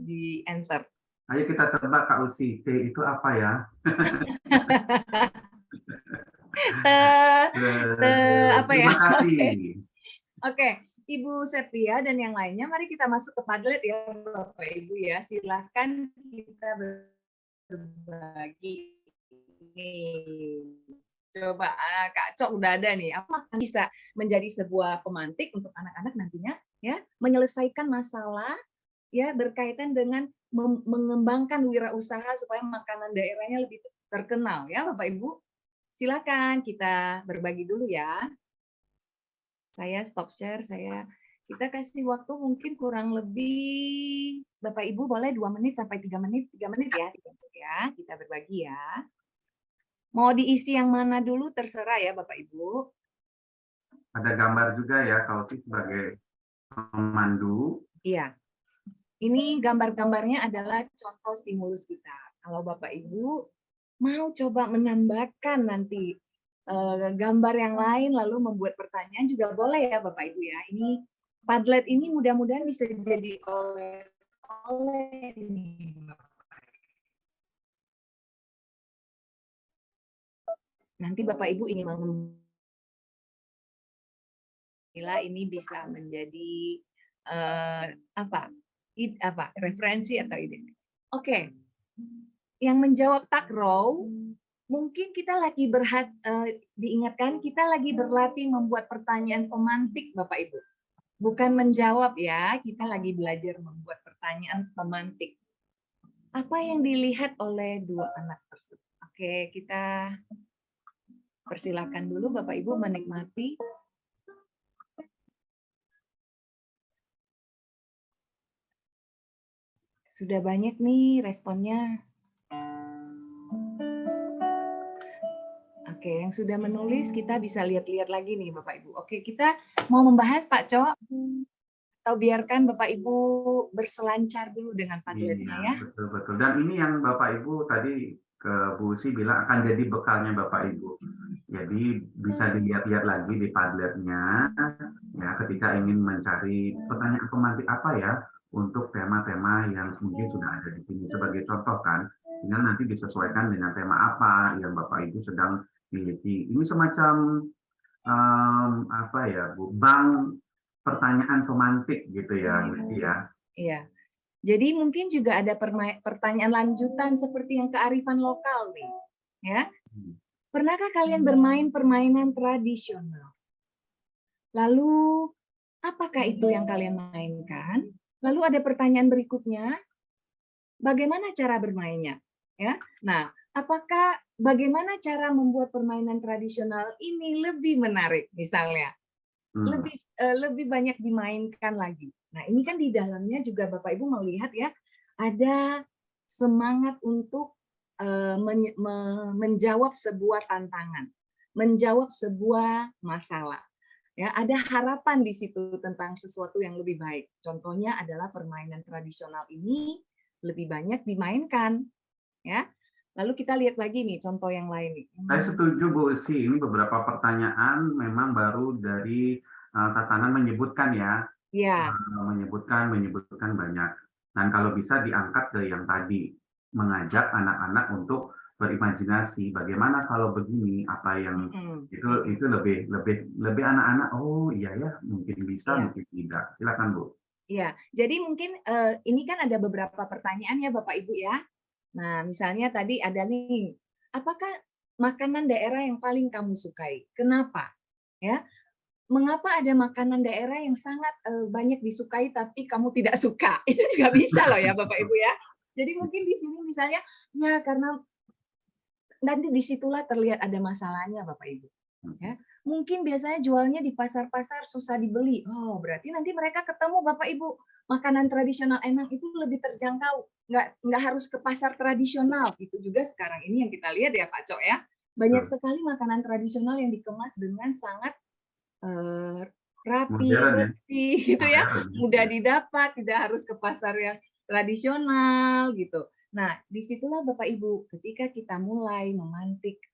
di enter. Ayo kita tebak Kak Usi, T itu apa ya? Apa ya? Terima kasih. Oke, Ibu Septia dan yang lainnya, mari kita masuk ke Padlet ya Bapak Ibu ya. Silakan kita berbagi. Nih, coba Kak Cok udah ada nih. Apa bisa menjadi sebuah pemantik untuk anak-anak nantinya ya, menyelesaikan masalah ya berkaitan dengan mengembangkan wirausaha supaya makanan daerahnya lebih terkenal ya Bapak Ibu. Silakan kita berbagi dulu ya. Saya stop share, kita kasih waktu mungkin kurang lebih Bapak Ibu boleh 2 menit sampai 3 menit, 3 menit ya, 3 menit ya, kita berbagi ya. Mau diisi yang mana dulu terserah ya Bapak Ibu. Ada gambar juga ya kalau sebagai pemandu. Iya. Ini gambar-gambarnya adalah contoh stimulus kita. Kalau Bapak Ibu mau coba menambahkan nanti gambar yang lain lalu membuat pertanyaan juga boleh ya Bapak Ibu ya. Ini Padlet ini mudah-mudahan bisa jadi oleh nanti Bapak Ibu ingin menilai ini bisa menjadi referensi atau ide. Oke. Yang menjawab takraw mungkin kita lagi diingatkan kita lagi berlatih membuat pertanyaan pemantik Bapak Ibu. Bukan menjawab ya, kita lagi belajar membuat pertanyaan pemantik. Apa yang dilihat oleh 2 anak tersebut? Oke, kita persilakan dulu Bapak Ibu menikmati. Sudah banyak nih responnya. Oke, yang sudah menulis kita bisa lihat-lihat lagi nih Bapak Ibu. Oke, kita mau membahas Pak Cok atau biarkan Bapak Ibu berselancar dulu dengan Padletnya ya. Betul. Dan ini yang Bapak Ibu tadi ke Bu Usi bilang akan jadi bekalnya Bapak Ibu. Jadi bisa dilihat-lihat lagi di Padletnya ya ketika ingin mencari pertanyaan pemantik apa ya untuk tema-tema yang mungkin sudah ada di sini sebagai contoh kan. Tinggal nanti disesuaikan dengan tema apa yang Bapak Ibu sedang miliki. Ini semacam bank pertanyaan pemantik gitu ya, Lucy ya. Iya. Jadi mungkin juga ada pertanyaan lanjutan seperti yang kearifan lokal nih, ya. Pernahkah kalian bermain permainan tradisional? Lalu apakah itu yang kalian mainkan? Lalu ada pertanyaan berikutnya, bagaimana cara bermainnya? Ya. Nah, apakah bagaimana cara membuat permainan tradisional ini lebih menarik misalnya? Lebih banyak dimainkan lagi. Nah, ini kan di dalamnya juga Bapak Ibu melihat ya, ada semangat untuk menjawab sebuah tantangan, menjawab sebuah masalah. Ya, ada harapan di situ tentang sesuatu yang lebih baik. Contohnya adalah permainan tradisional ini lebih banyak dimainkan, ya. Lalu kita lihat lagi nih contoh yang lain nih. Saya setuju Bu Usi, ini beberapa pertanyaan memang baru dari tatanan menyebutkan ya. Iya. Menyebutkan banyak. Dan kalau bisa diangkat ke yang tadi, mengajak anak-anak untuk berimajinasi. Bagaimana kalau begini? Apa yang itu lebih anak-anak. Oh iya ya, mungkin bisa, mungkin tidak. Silakan Bu. Iya. Jadi mungkin ini kan ada beberapa pertanyaan ya Bapak Ibu ya. Nah, misalnya tadi ada nih, apakah makanan daerah yang paling kamu sukai? Kenapa? Ya, mengapa ada makanan daerah yang sangat banyak disukai tapi kamu tidak suka? Itu juga bisa loh ya Bapak Ibu ya. Jadi mungkin di sini misalnya, ya karena nanti disitulah terlihat ada masalahnya Bapak Ibu. Ya, mungkin biasanya jualnya di pasar-pasar susah dibeli. Oh, berarti nanti mereka ketemu Bapak Ibu makanan tradisional enak itu lebih terjangkau. Nggak harus ke pasar tradisional. Itu juga sekarang ini yang kita lihat ya Pak Cok ya. Banyak sekali makanan tradisional yang dikemas dengan sangat rapi, bersih gitu ya. Mudah didapat, tidak harus ke pasar yang tradisional gitu. Nah, disitulah Bapak Ibu, ketika kita mulai memantik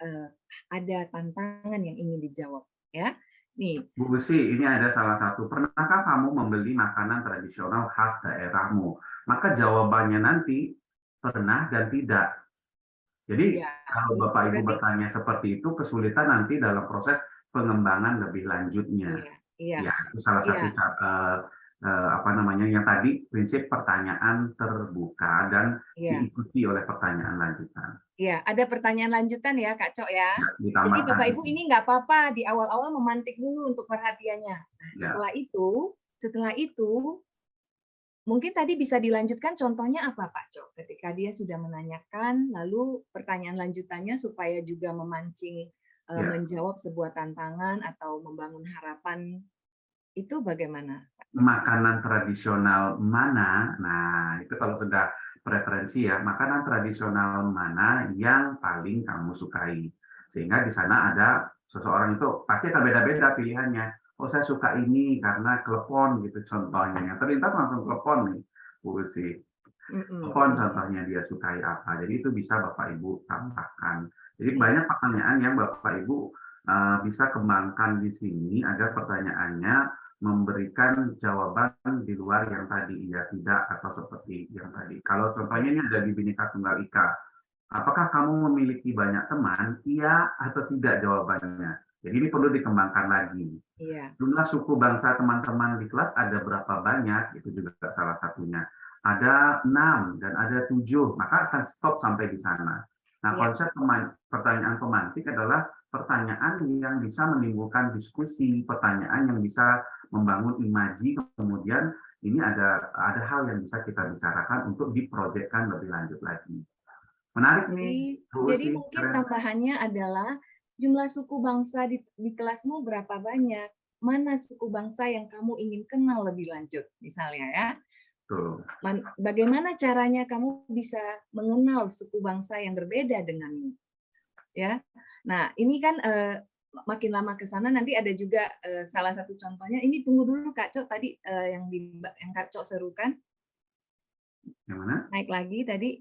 ada tantangan yang ingin dijawab, ya. Nih, Bu Usi, ini ada salah satu. Pernahkah kamu membeli makanan tradisional khas daerahmu? Maka jawabannya nanti pernah dan tidak. Jadi kalau Bapak Ibu bertanya seperti itu, kesulitan nanti dalam proses pengembangan lebih lanjutnya. Iya, Ya, itu salah satu iya, apa namanya yang tadi prinsip pertanyaan terbuka dan iya. diikuti oleh pertanyaan lanjutan. Iya, ada pertanyaan lanjutan ya, Kak Cok ya. Ya, Jadi ditambahkan Bapak Ibu itu. ini nggak apa-apa di awal-awal memantik dulu untuk perhatiannya. Nah, Ya, setelah itu mungkin tadi bisa dilanjutkan contohnya apa Pak Cok? Ketika dia sudah menanyakan, lalu pertanyaan lanjutannya supaya juga memancing ya. menjawab sebuah tantangan atau membangun harapan itu bagaimana? Makanan tradisional mana? Nah, itu kalau sudah preferensi ya, makanan tradisional mana yang paling kamu sukai? Sehingga di sana ada seseorang itu pasti akan beda-beda pilihannya. Oh, saya suka ini karena klepon gitu contohnya. Yang terlintas langsung klepon nih, Bu Usi. Klepon contohnya dia sukai apa. Jadi itu bisa Bapak Ibu tambahkan. Jadi banyak pertanyaan yang Bapak Ibu bisa kembangkan di sini agar pertanyaannya memberikan jawaban di luar yang tadi iya tidak atau seperti yang tadi. Kalau contohnya ini ada di Bhinneka Tunggal Ika, apakah kamu memiliki banyak teman? Iya atau tidak jawabannya. Jadi ini perlu dikembangkan lagi. Iya. Jumlah suku bangsa teman-teman di kelas ada berapa banyak? Itu juga salah satunya. Ada 6 dan ada 7, maka akan stop sampai di sana. Nah, konsep pertanyaan pemantik adalah pertanyaan yang bisa menimbulkan diskusi, pertanyaan yang bisa membangun imaji, kemudian ini ada hal yang bisa kita bicarakan untuk diproyekkan lebih lanjut lagi. Menarik nih. Jadi mungkin tambahannya adalah jumlah suku bangsa di kelasmu berapa banyak? Mana suku bangsa yang kamu ingin kenal lebih lanjut, misalnya ya? Bagaimana caranya kamu bisa mengenal suku bangsa yang berbeda denganmu? Ya, nah ini kan makin lama ke sana nanti ada juga salah satu contohnya. Ini tunggu dulu Kak Cok tadi yang Kak Cok serukan. Yang mana? Naik lagi tadi.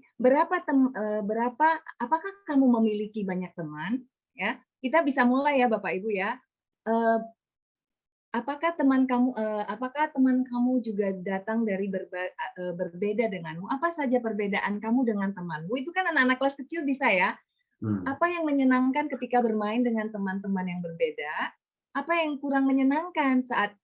Apakah kamu memiliki banyak teman? Ya, kita bisa mulai ya Bapak Ibu ya. Apakah teman kamu juga datang dari berbeda denganmu? Apa saja perbedaan kamu dengan temanmu? Itu kan anak-anak kelas kecil bisa ya. Apa yang menyenangkan ketika bermain dengan teman-teman yang berbeda? Apa yang kurang menyenangkan saat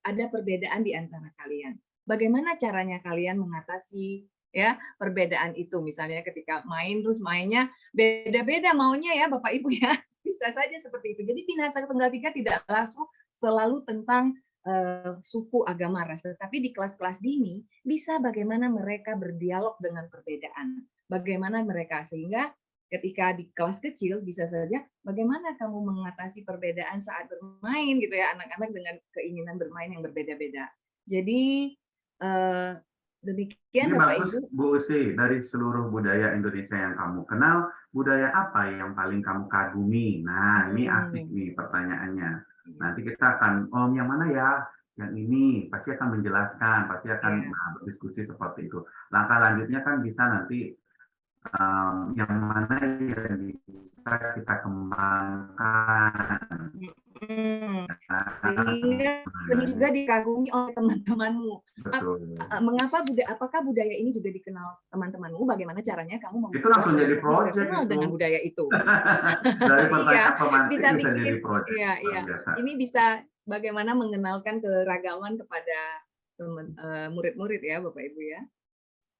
ada perbedaan di antara kalian? Bagaimana caranya kalian mengatasi ya perbedaan itu? Misalnya ketika main terus mainnya beda-beda maunya ya Bapak Ibu ya. Bisa saja seperti itu. Jadi Bhinneka Tunggal Ika tidak langsung selalu tentang suku, agama, ras, tetapi di kelas-kelas dini bisa bagaimana mereka berdialog dengan perbedaan. Bagaimana mereka sehingga ketika di kelas kecil bisa saja bagaimana kamu mengatasi perbedaan saat bermain gitu ya anak-anak dengan keinginan bermain yang berbeda-beda. Jadi demikian ini Bapak bagus, Ibu. Bu Usi, dari seluruh budaya Indonesia yang kamu kenal, budaya apa yang paling kamu kagumi? Nah, ini asik nih pertanyaannya. Nanti kita akan, yang mana ya? Yang ini pasti akan menjelaskan, pasti akan berdiskusi seperti itu. Langkah lanjutnya kan bisa nanti yang mana yang bisa kita kembangkan. Sehingga ini juga dikagumi oleh teman-temanmu. Apakah budaya ini juga dikenal teman-temanmu? Bagaimana caranya kamu itu langsung jadi proyek kenal dengan budaya itu? Dari pertanyaan pemantik bisa bisa bikin, jadi proyek. Iya. Ini bisa bagaimana mengenalkan keragaman kepada murid-murid ya Bapak Ibu ya.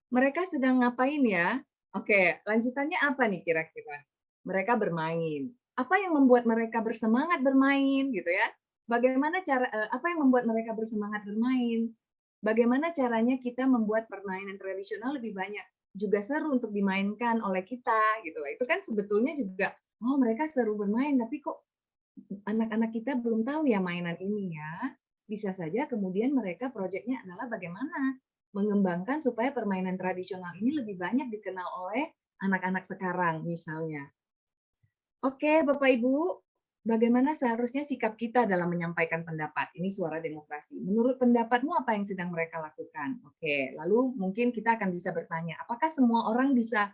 Mereka sedang ngapain ya? Oke, lanjutannya apa nih kira-kira? Mereka bermain. Apa yang membuat mereka bersemangat bermain gitu ya? Bagaimana apa yang membuat mereka bersemangat bermain? Bagaimana caranya kita membuat permainan tradisional lebih banyak juga seru untuk dimainkan oleh kita gitu. Itu kan sebetulnya juga mereka seru bermain tapi kok anak-anak kita belum tahu ya mainan ini ya. Bisa saja kemudian mereka proyeknya adalah bagaimana mengembangkan supaya permainan tradisional ini lebih banyak dikenal oleh anak-anak sekarang misalnya. Oke, Bapak Ibu, bagaimana seharusnya sikap kita dalam menyampaikan pendapat? Ini suara demokrasi. Menurut pendapatmu apa yang sedang mereka lakukan? Oke, lalu mungkin kita akan bisa bertanya, apakah semua orang bisa,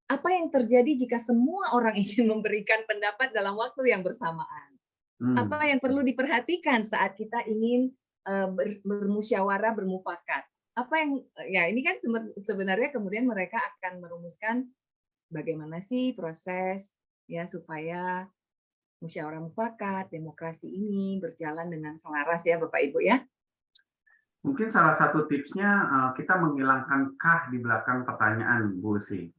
apa yang terjadi jika semua orang ingin memberikan pendapat dalam waktu yang bersamaan? Apa yang perlu diperhatikan saat kita ingin bermusyawarah, bermufakat? Apa yang ya ini kan sebenarnya kemudian mereka akan merumuskan bagaimana sih proses ya supaya musyawarah mufakat, demokrasi ini berjalan dengan selaras ya Bapak Ibu ya. Mungkin salah satu tipsnya kita menghilangkan kah di belakang pertanyaan, Bu Usi.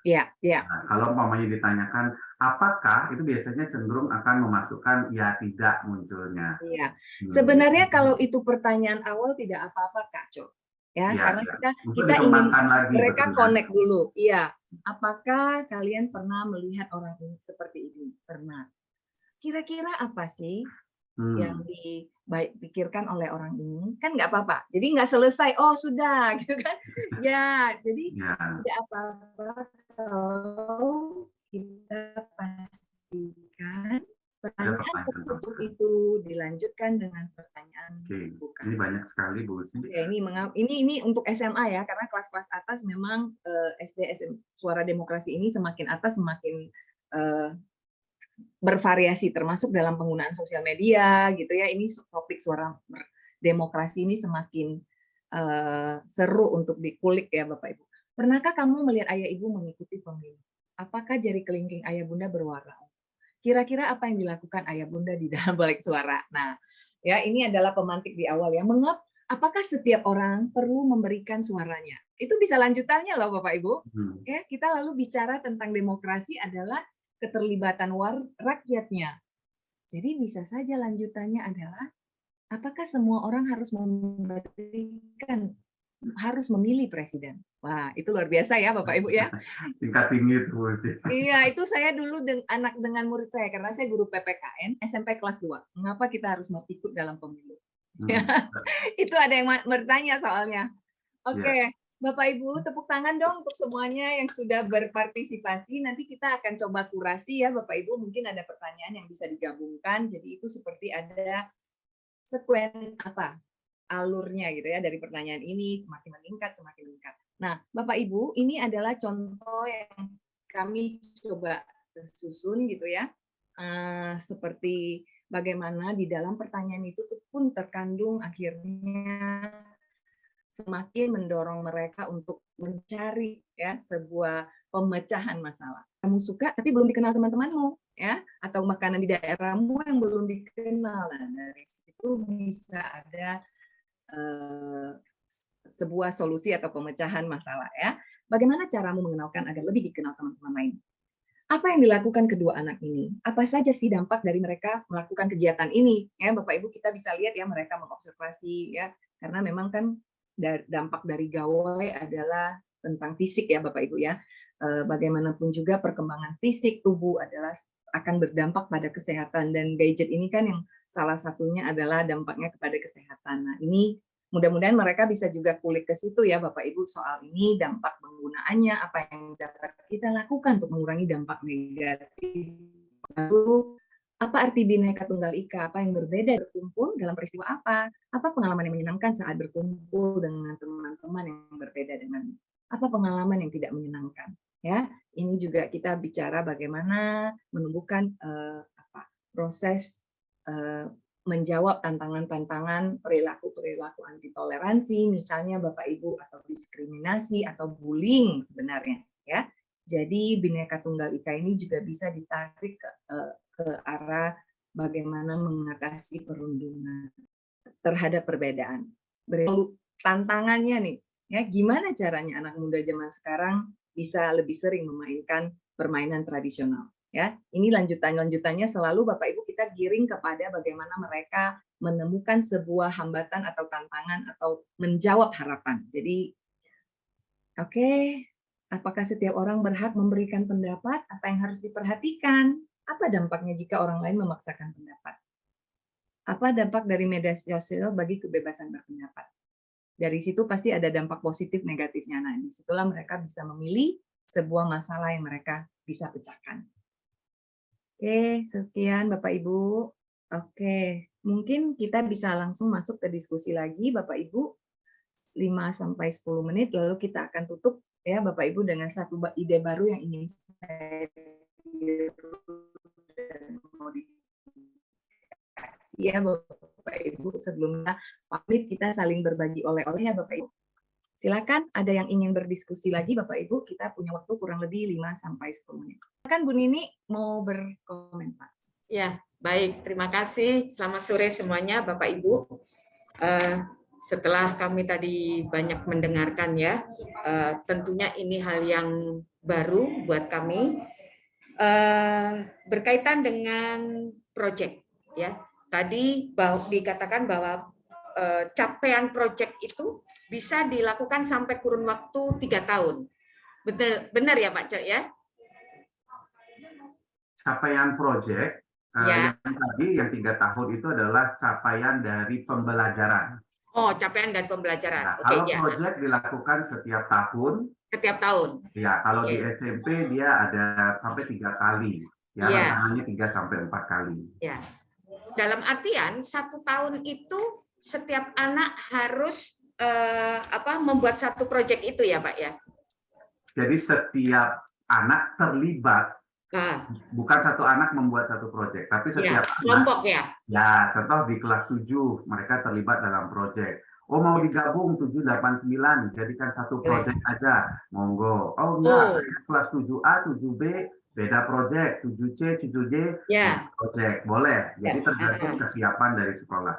Iya, iya. Nah, kalau umpamanya ditanyakan apakah, itu biasanya cenderung akan memasukkan ya tidak munculnya. Iya. Sebenarnya kalau itu pertanyaan awal tidak apa-apa Kak Co. Ya, Iya, karena iya. kita Untuk ingin dikembangkan lagi, mereka betul ya? connect dulu. Iya. Apakah kalian pernah melihat orang ini seperti ini? Pernah. Kira-kira apa sih yang dipikirkan oleh orang ini? Kan nggak apa-apa. Jadi nggak selesai. Oh sudah, gitu kan? Ya, jadi tidak apa-apa kalau kita pastikan pertanyaan tertutup itu dilanjutkan dengan pertanyaan terbuka. Ini banyak sekali Bu Usi. Oke, ini untuk SMA ya, karena kelas-kelas atas memang SD, SM, Suara Demokrasi ini semakin atas semakin bervariasi, termasuk dalam penggunaan sosial media gitu ya. Ini topik Suara Demokrasi ini semakin seru untuk dikulik ya Bapak Ibu. Pernahkah kamu melihat ayah ibu mengikuti pemilu? Apakah jari kelingking ayah bunda berwarna? Kira-kira apa yang dilakukan ayah bunda di dalam balik suara? Nah, ya ini adalah pemantik di awal ya. Apakah setiap orang perlu memberikan suaranya? Itu bisa lanjutannya loh Bapak Ibu. Ya, kita lalu bicara tentang demokrasi adalah keterlibatan rakyatnya. Jadi bisa saja lanjutannya adalah apakah semua orang harus memilih presiden? Wah, itu luar biasa ya Bapak Ibu ya. Tingkat tinggi itu Bu Usi. Iya, itu saya dulu anak dengan murid saya karena saya guru PPKN SMP kelas 2. Mengapa kita harus mau ikut dalam pemilu? Itu ada yang bertanya soalnya. Oke, Bapak Ibu, tepuk tangan dong untuk semuanya yang sudah berpartisipasi. Nanti kita akan coba kurasi ya Bapak Ibu, mungkin ada pertanyaan yang bisa digabungkan. Jadi itu seperti ada alurnya gitu ya, dari pertanyaan ini semakin meningkat. Nah, Bapak Ibu, ini adalah contoh yang kami coba susun gitu ya. Seperti bagaimana di dalam pertanyaan itu pun terkandung akhirnya semakin mendorong mereka untuk mencari ya sebuah pemecahan masalah. Kamu suka tapi belum dikenal teman-temanmu ya, atau makanan di daerahmu yang belum dikenal. Nah, dari situ bisa ada sebuah solusi atau pemecahan masalah ya. Bagaimana caramu mengenalkan agar lebih dikenal teman-teman lain? Apa yang dilakukan kedua anak ini? Apa saja sih dampak dari mereka melakukan kegiatan ini? Ya, Bapak Ibu kita bisa lihat ya mereka mengobservasi ya, karena memang kan dampak dari gawai adalah tentang fisik ya Bapak Ibu ya. Bagaimanapun juga perkembangan fisik tubuh akan berdampak pada kesehatan, dan gadget ini kan yang salah satunya adalah dampaknya kepada kesehatan. Nah, ini mudah-mudahan mereka bisa juga kulik ke situ ya Bapak Ibu soal ini, dampak penggunaannya, apa yang dapat kita lakukan untuk mengurangi dampak negatif. Lalu apa arti Bhinneka Tunggal Ika? Apa yang berbeda berkumpul dalam peristiwa apa? Apa pengalaman yang menyenangkan saat berkumpul dengan teman-teman yang berbeda dengan apa pengalaman yang tidak menyenangkan? Ya, ini juga kita bicara bagaimana menumbuhkan proses menjawab tantangan-tantangan perilaku-perilaku anti toleransi, misalnya Bapak Ibu, atau diskriminasi atau bullying sebenarnya ya. Jadi Bhinneka Tunggal Ika ini juga bisa ditarik ke arah bagaimana mengatasi perundungan terhadap perbedaan. Tantangannya nih, ya gimana caranya anak muda zaman sekarang bisa lebih sering memainkan permainan tradisional. Ya, ini lanjutannya selalu Bapak Ibu kita giring kepada bagaimana mereka menemukan sebuah hambatan atau tantangan atau menjawab harapan. Jadi, oke, apakah setiap orang berhak memberikan pendapat? Apa yang harus diperhatikan? Apa dampaknya jika orang lain memaksakan pendapat? Apa dampak dari media sosial bagi kebebasan berpendapat? Dari situ pasti ada dampak positif negatifnya. Nah, disitulah mereka bisa memilih sebuah masalah yang mereka bisa pecahkan. Oke, sekian Bapak Ibu. Oke, mungkin kita bisa langsung masuk ke diskusi lagi Bapak Ibu. 5-10 menit, lalu kita akan tutup ya Bapak Ibu dengan satu ide baru yang ingin saya modifikasi ya Bapak Ibu. Sebelumnya pamit kita saling berbagi oleh-oleh ya Bapak Ibu. Silakan ada yang ingin berdiskusi lagi Bapak Ibu, kita punya waktu kurang lebih 5-10 menit. Silakan Bu Nini mau berkomentar. Ya, baik. Terima kasih. Selamat sore semuanya, Bapak Ibu. Setelah kami tadi banyak mendengarkan ya, tentunya ini hal yang baru buat kami berkaitan dengan proyek ya. Tadi dikatakan bahwa capaian proyek itu bisa dilakukan sampai kurun waktu 3 tahun. Benar ya Pak Cok ya? Capaian proyek yang tadi yang 3 tahun itu adalah capaian dari pembelajaran. Oh, capaian dan pembelajaran. Nah, Oke, kalau ya. proyek dilakukan setiap tahun. Setiap tahun. Ya, kalau di SMP dia ada sampai 3 kali. Ya, rencananya 3 sampai 4 kali. Ya. Dalam artian 1 tahun itu setiap anak harus membuat satu proyek itu ya, Pak ya. Jadi setiap anak terlibat. Bukan satu anak membuat satu proyek, tapi setiap kelompok anak, ya, contoh di kelas 7 mereka terlibat dalam proyek. Oh, mau digabung 7, 8, 9, jadikan satu proyek aja, monggo. Oh enggak, kelas 7A, 7B, beda proyek, 7C, 7D, proyek, boleh. Jadi tergantung kesiapan dari sekolah.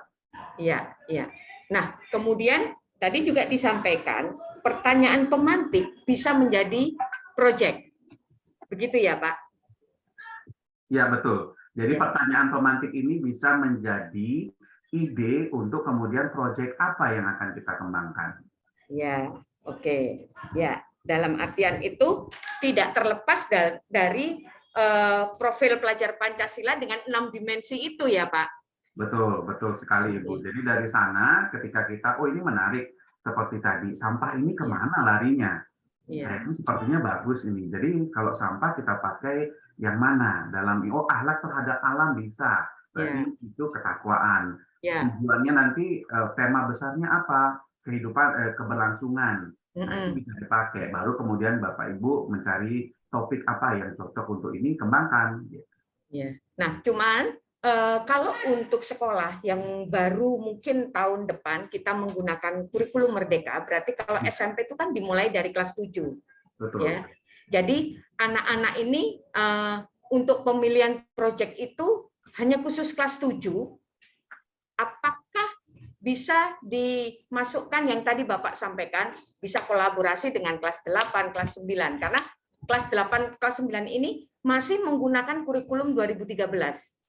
Iya, iya. Nah, kemudian tadi juga disampaikan pertanyaan pemantik bisa menjadi proyek. Begitu ya, Pak? Ya, betul. Jadi pertanyaan pemantik ini bisa menjadi ide untuk kemudian proyek apa yang akan kita kembangkan. Ya, oke. Ya, dalam artian itu tidak terlepas dari profil pelajar Pancasila dengan 6 dimensi itu ya, Pak? Betul, betul sekali, Ibu. Jadi dari sana ketika kita, oh ini menarik, seperti tadi, sampah ini kemana larinya? Nah, ini sepertinya bagus ini. Jadi kalau sampah kita pakai yang mana? Dalam akhlak terhadap alam bisa. Berarti itu ketakwaan. Tujuannya nanti tema besarnya apa? Kehidupan keberlangsungan. Nah, itu bisa dipakai. Baru kemudian Bapak Ibu mencari topik apa yang cocok untuk ini, kembangkan. Ya. Nah, cuman kalau untuk sekolah yang baru mungkin tahun depan kita menggunakan kurikulum merdeka, berarti kalau SMP itu kan dimulai dari kelas 7. Betul. Ya. Jadi anak-anak ini untuk pemilihan proyek itu hanya khusus kelas 7. Apakah bisa dimasukkan yang tadi Bapak sampaikan, bisa kolaborasi dengan kelas 8, kelas 9, karena kelas 8, kelas 9 ini masih menggunakan kurikulum 2013.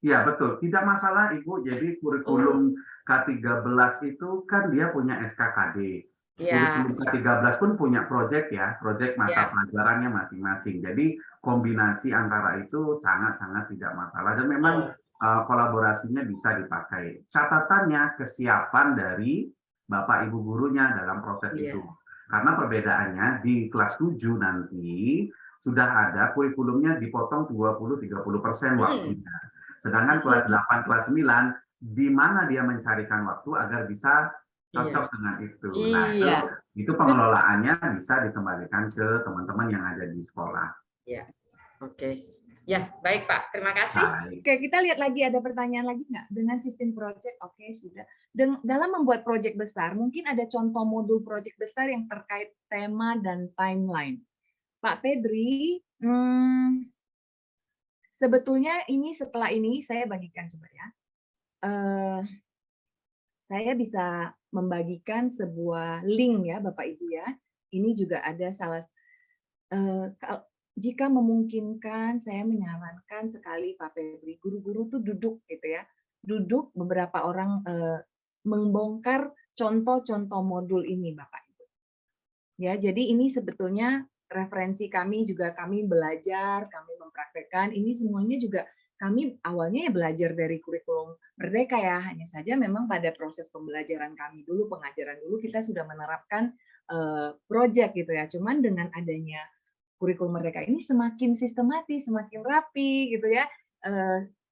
Ya, betul. Tidak masalah, Ibu. Jadi kurikulum K13 itu kan dia punya SKKD. Kurikulum K13 pun punya proyek ya, proyek mata pelajarannya masing-masing. Jadi kombinasi antara itu sangat-sangat tidak masalah. Dan memang kolaborasinya bisa dipakai. Catatannya kesiapan dari Bapak Ibu gurunya dalam proses itu. Karena perbedaannya di kelas 7 nanti sudah ada kurikulumnya dipotong 20-30% waktunya. Sedangkan kelas 8, kelas 9, di mana dia mencarikan waktu agar bisa cocok dengan itu. Nah, itu pengelolaannya bisa dikembalikan ke teman-teman yang ada di sekolah. Ya, oke. Ya, baik Pak. Terima kasih. Oke, kita lihat lagi ada pertanyaan lagi nggak dengan sistem project? Oke, sudah. Dalam membuat project besar, mungkin ada contoh modul project besar yang terkait tema dan timeline. Pak Febri, sebetulnya ini setelah ini saya bagikan coba ya. Saya bisa membagikan sebuah link ya Bapak Ibu ya. Ini juga ada jika memungkinkan saya menyarankan sekali Pak Febri, guru-guru tuh duduk gitu ya. Duduk beberapa orang membongkar contoh-contoh modul ini Bapak Ibu. Ya, jadi ini sebetulnya referensi kami juga, kami belajar, kami mempraktekkan, ini semuanya juga kami awalnya ya belajar dari kurikulum merdeka ya, hanya saja memang pada proses pembelajaran kami dulu, pengajaran dulu kita sudah menerapkan project gitu ya, cuman dengan adanya kurikulum merdeka ini semakin sistematis, semakin rapi gitu ya,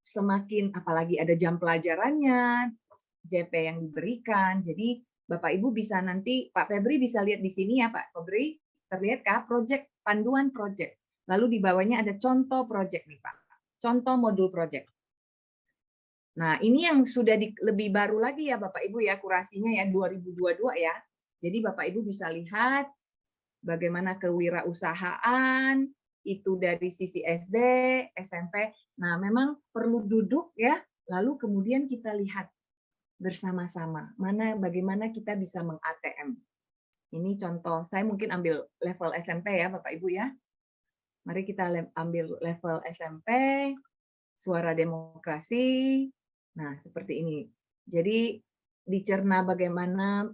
semakin apalagi ada jam pelajarannya, JP yang diberikan, jadi Bapak Ibu bisa nanti, Pak Febri bisa lihat di sini ya Pak Febri, terlihatkah project, panduan project. Lalu di bawahnya ada contoh project nih Pak. Contoh modul project. Nah ini yang sudah lebih baru lagi ya Bapak Ibu ya, kurasinya ya 2022 ya. Jadi Bapak Ibu bisa lihat bagaimana kewirausahaan, itu dari sisi SD, SMP. Nah, memang perlu duduk ya, lalu kemudian kita lihat bersama-sama bagaimana kita bisa meng-ATM. Ini contoh, saya mungkin ambil level SMP ya Bapak Ibu ya. Mari kita ambil level SMP, suara demokrasi. Nah, seperti ini. Jadi dicerna bagaimana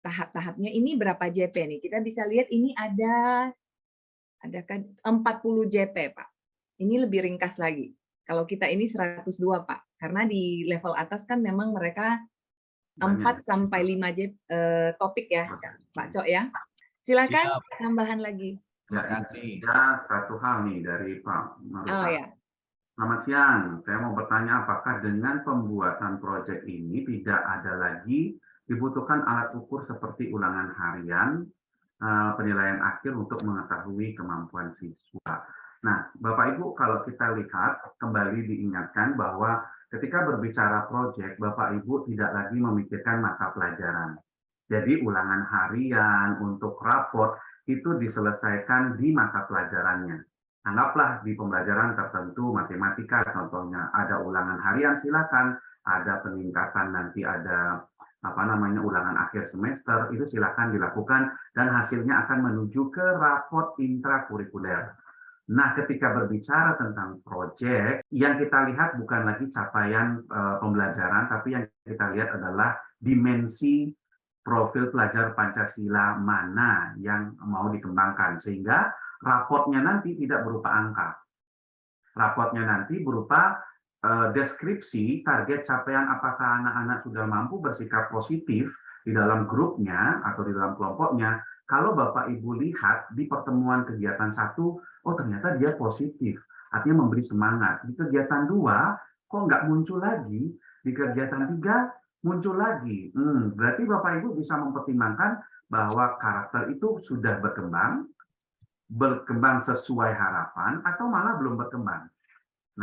tahap-tahapnya. Ini berapa JP nih? Kita bisa lihat ini ada 40 JP, Pak. Ini lebih ringkas lagi. Kalau kita ini 102, Pak. Karena di level atas kan memang mereka 4 sampai 5 topik ya, Pak Cok ya. Silakan tambahan lagi. Terima kasih. Ya, satu hal nih dari Pak Maruka. Oh ya. Selamat siang. Saya mau bertanya apakah dengan pembuatan proyek ini tidak ada lagi dibutuhkan alat ukur seperti ulangan harian, penilaian akhir untuk mengetahui kemampuan siswa. Nah, Bapak Ibu, kalau kita lihat, kembali diingatkan bahwa ketika berbicara proyek, Bapak Ibu tidak lagi memikirkan mata pelajaran. Jadi ulangan harian untuk raport itu diselesaikan di mata pelajarannya. Anggaplah di pembelajaran tertentu, matematika contohnya, ada ulangan harian silakan, ada peningkatan nanti ada ulangan akhir semester, itu silakan dilakukan dan hasilnya akan menuju ke raport intrakurikuler. Nah, ketika berbicara tentang proyek, yang kita lihat bukan lagi capaian pembelajaran, tapi yang kita lihat adalah dimensi profil pelajar Pancasila mana yang mau dikembangkan, sehingga raportnya nanti tidak berupa angka. Raportnya nanti berupa deskripsi target capaian apakah anak-anak sudah mampu bersikap positif di dalam grupnya atau di dalam kelompoknya. Kalau Bapak Ibu lihat di pertemuan kegiatan 1, oh ternyata dia positif, artinya memberi semangat. Di kegiatan 2, kok nggak muncul lagi. Di kegiatan 3, muncul lagi. Berarti Bapak Ibu bisa mempertimbangkan bahwa karakter itu sudah berkembang sesuai harapan, atau malah belum berkembang.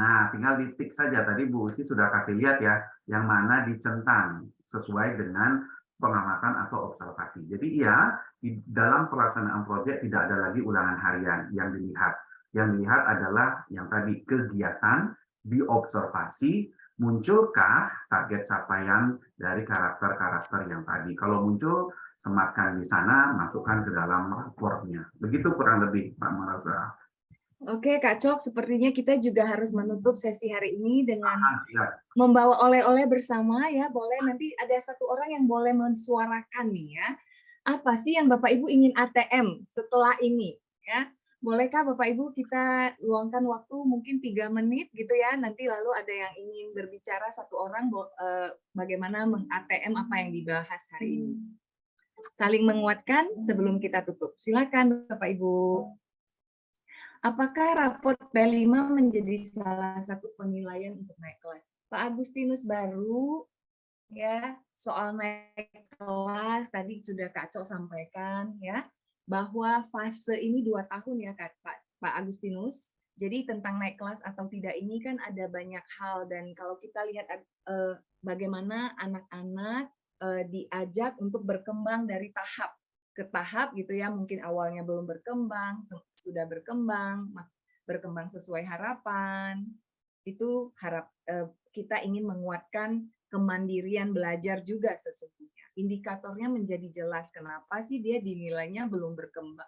Nah, tinggal ditik saja. Tadi Bu Uci sudah kasih lihat ya, yang mana dicentang sesuai dengan pengamatan atau observasi. Jadi iya, di dalam pelaksanaan proyek tidak ada lagi ulangan harian yang dilihat. Yang dilihat adalah yang tadi kegiatan, diobservasi, munculkah target capaian dari karakter-karakter yang tadi. Kalau muncul, sematkan di sana, masukkan ke dalam raportnya. Begitu kurang lebih, Pak Maruka. Oke, Kak Cok, sepertinya kita juga harus menutup sesi hari ini dengan membawa oleh-oleh bersama ya. Boleh, nanti ada satu orang yang boleh mensuarakan nih ya. Apa sih yang Bapak Ibu ingin ATM setelah ini ya? Bolehkah Bapak Ibu kita luangkan waktu mungkin 3 menit gitu ya. Nanti lalu ada yang ingin berbicara satu orang bagaimana meng-ATM apa yang dibahas hari ini. Saling menguatkan sebelum kita tutup. Silakan Bapak Ibu. Apakah raport P5 menjadi salah satu penilaian untuk naik kelas? Pak Agustinus baru ya, soal naik kelas tadi sudah Kak Cok sampaikan ya, bahwa fase ini 2 tahun ya Pak Agustinus. Jadi tentang naik kelas atau tidak ini kan ada banyak hal, dan kalau kita lihat bagaimana anak-anak diajak untuk berkembang dari tahap ke tahap gitu ya, mungkin awalnya belum berkembang, sudah berkembang sesuai harapan. Itu kita ingin menguatkan kemandirian belajar juga sesungguhnya. Indikatornya menjadi jelas, kenapa sih dia dinilainya belum berkembang,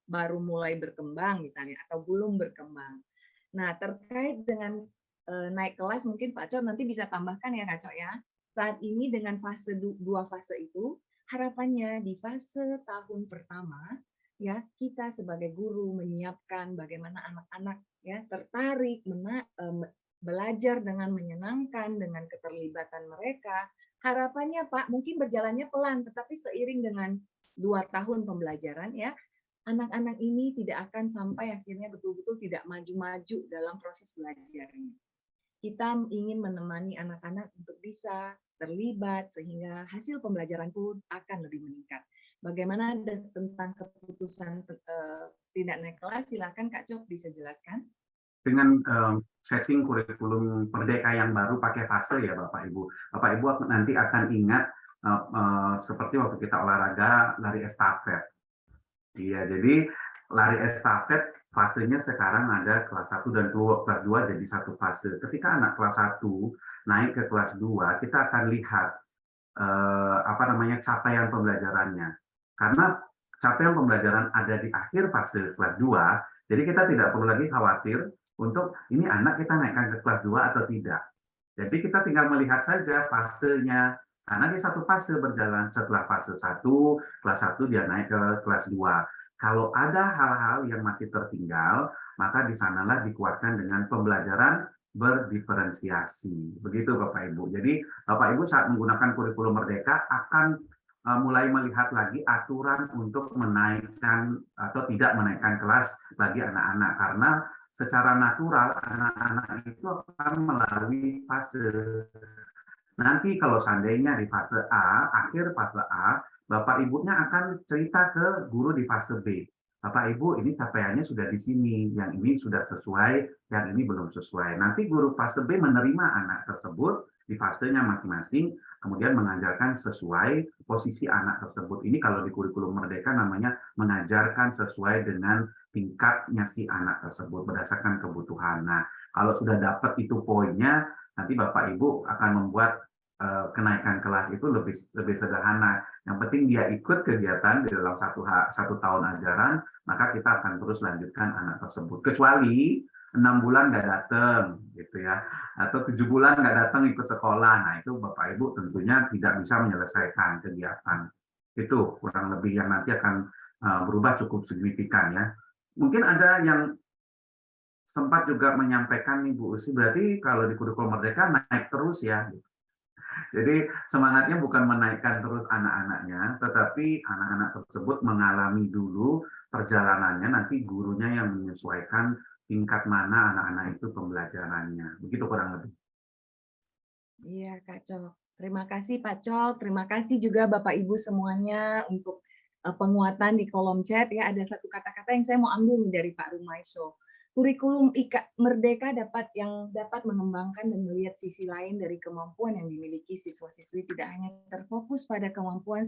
baru mulai berkembang misalnya, atau belum berkembang. Nah, terkait dengan naik kelas, mungkin Pak Cok nanti bisa tambahkan ya Kak Cok ya. Saat ini dengan fase 2 fase itu, harapannya di fase tahun pertama ya, kita sebagai guru menyiapkan bagaimana anak-anak ya tertarik belajar dengan menyenangkan, dengan keterlibatan mereka. Harapannya Pak, mungkin berjalannya pelan, tetapi seiring dengan 2 tahun pembelajaran ya, anak-anak ini tidak akan sampai akhirnya betul-betul tidak maju-maju dalam proses belajarnya. Kita ingin menemani anak-anak untuk bisa terlibat sehingga hasil pembelajaran pun akan lebih meningkat. Bagaimana tentang keputusan tidak naik kelas? Silakan Kak Cok bisa jelaskan. Dengan setting kurikulum Merdeka yang baru pakai fase ya Bapak Ibu. Bapak Ibu nanti akan ingat seperti waktu kita olahraga lari estafet. Iya, jadi lari estafet fasenya sekarang ada kelas 1 dan kelas 2 jadi satu fase. Ketika anak kelas 1 naik ke kelas 2, kita akan lihat capaian pembelajarannya. Karena capaian pembelajaran ada di akhir fase kelas 2, jadi kita tidak perlu lagi khawatir untuk ini anak kita naikkan ke kelas 2 atau tidak. Jadi kita tinggal melihat saja fasenya. Karena di satu fase berjalan, setelah fase 1, kelas 1 dia naik ke kelas 2. Kalau ada hal-hal yang masih tertinggal, maka di sanalah dikuatkan dengan pembelajaran berdiferensiasi. Begitu Bapak Ibu. Jadi Bapak Ibu saat menggunakan kurikulum Merdeka akan mulai melihat lagi aturan untuk menaikkan atau tidak menaikkan kelas bagi anak-anak. Karena secara natural anak-anak itu akan melalui fase. Nanti kalau seandainya di fase A, akhir fase A, Bapak Ibunya akan cerita ke guru di fase B. Bapak Ibu, ini capaiannya sudah di sini, yang ini sudah sesuai, yang ini belum sesuai. Nanti guru fase B menerima anak tersebut di fasenya masing-masing, kemudian mengajarkan sesuai posisi anak tersebut. Ini kalau di kurikulum Merdeka namanya mengajarkan sesuai dengan tingkatnya si anak tersebut berdasarkan kebutuhan. Nah, kalau sudah dapat itu poinnya, nanti Bapak Ibu akan membuat kenaikan kelas itu lebih sederhana. Yang penting dia ikut kegiatan di dalam satu tahun ajaran, maka kita akan terus lanjutkan anak tersebut. Kecuali 6 bulan nggak datang, gitu ya, atau 7 bulan nggak datang ikut sekolah. Nah itu Bapak Ibu tentunya tidak bisa menyelesaikan kegiatan. Itu kurang lebih yang nanti akan berubah cukup signifikan ya. Mungkin ada yang sempat juga menyampaikan nih Bu Usi, berarti kalau di kurikulum Merdeka naik terus ya. Jadi semangatnya bukan menaikkan terus anak-anaknya, tetapi anak-anak tersebut mengalami dulu perjalanannya, nanti gurunya yang menyesuaikan tingkat mana anak-anak itu pembelajarannya. Begitu kurang lebih. Iya, Kak Cok. Terima kasih Pak Cok, terima kasih juga Bapak Ibu semuanya untuk penguatan di kolom chat ya. Ada satu kata-kata yang saya mau ambil dari Pak Rumaiso. Kurikulum Merdeka dapat mengembangkan dan melihat sisi lain dari kemampuan yang dimiliki siswa-siswi, tidak hanya terfokus pada kemampuan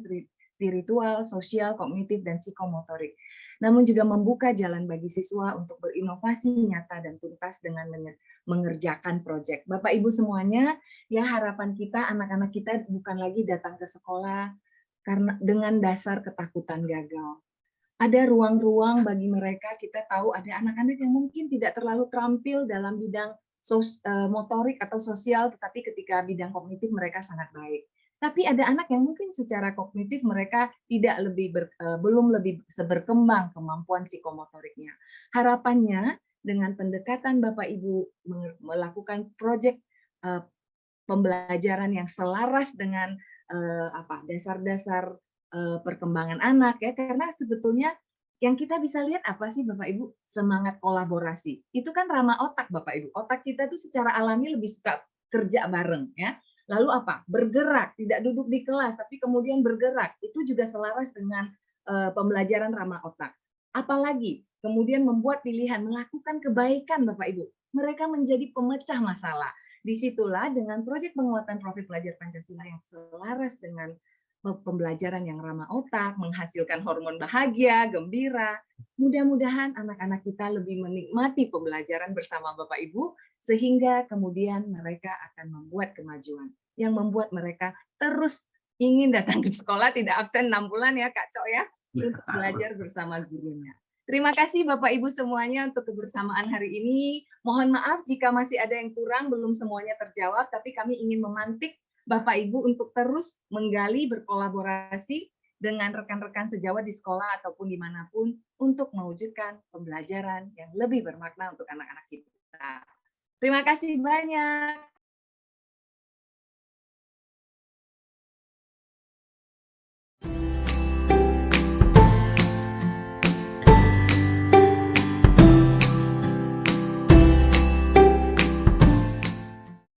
spiritual, sosial, kognitif, dan psikomotorik, namun juga membuka jalan bagi siswa untuk berinovasi nyata dan tuntas dengan mengerjakan proyek. Bapak Ibu semuanya, ya harapan kita anak-anak kita bukan lagi datang ke sekolah karena dengan dasar ketakutan gagal. Ada ruang-ruang bagi mereka, kita tahu ada anak-anak yang mungkin tidak terlalu terampil dalam bidang motorik atau sosial, tetapi ketika bidang kognitif mereka sangat baik. Tapi ada anak yang mungkin secara kognitif mereka belum lebih berkembang kemampuan psikomotoriknya. Harapannya dengan pendekatan Bapak Ibu melakukan proyek pembelajaran yang selaras dengan dasar-dasar perkembangan anak ya, karena sebetulnya yang kita bisa lihat apa sih Bapak Ibu? Semangat kolaborasi. Itu kan ramah otak Bapak Ibu. Otak kita tuh secara alami lebih suka kerja bareng ya. Lalu apa? Bergerak, tidak duduk di kelas tapi kemudian bergerak. Itu juga selaras dengan pembelajaran ramah otak. Apalagi kemudian membuat pilihan melakukan kebaikan Bapak Ibu. Mereka menjadi pemecah masalah. Disitulah dengan proyek penguatan profil pelajar Pancasila yang selaras dengan pembelajaran yang ramah otak, menghasilkan hormon bahagia, gembira. Mudah-mudahan anak-anak kita lebih menikmati pembelajaran bersama Bapak Ibu, sehingga kemudian mereka akan membuat kemajuan, yang membuat mereka terus ingin datang ke sekolah, tidak absen 6 bulan ya Kak Cok ya, untuk belajar bersama gurunya. Terima kasih Bapak Ibu semuanya untuk kebersamaan hari ini. Mohon maaf jika masih ada yang kurang, belum semuanya terjawab, tapi kami ingin memantik Bapak Ibu untuk terus menggali, berkolaborasi dengan rekan-rekan sejawat di sekolah ataupun dimanapun untuk mewujudkan pembelajaran yang lebih bermakna untuk anak-anak kita. Terima kasih banyak.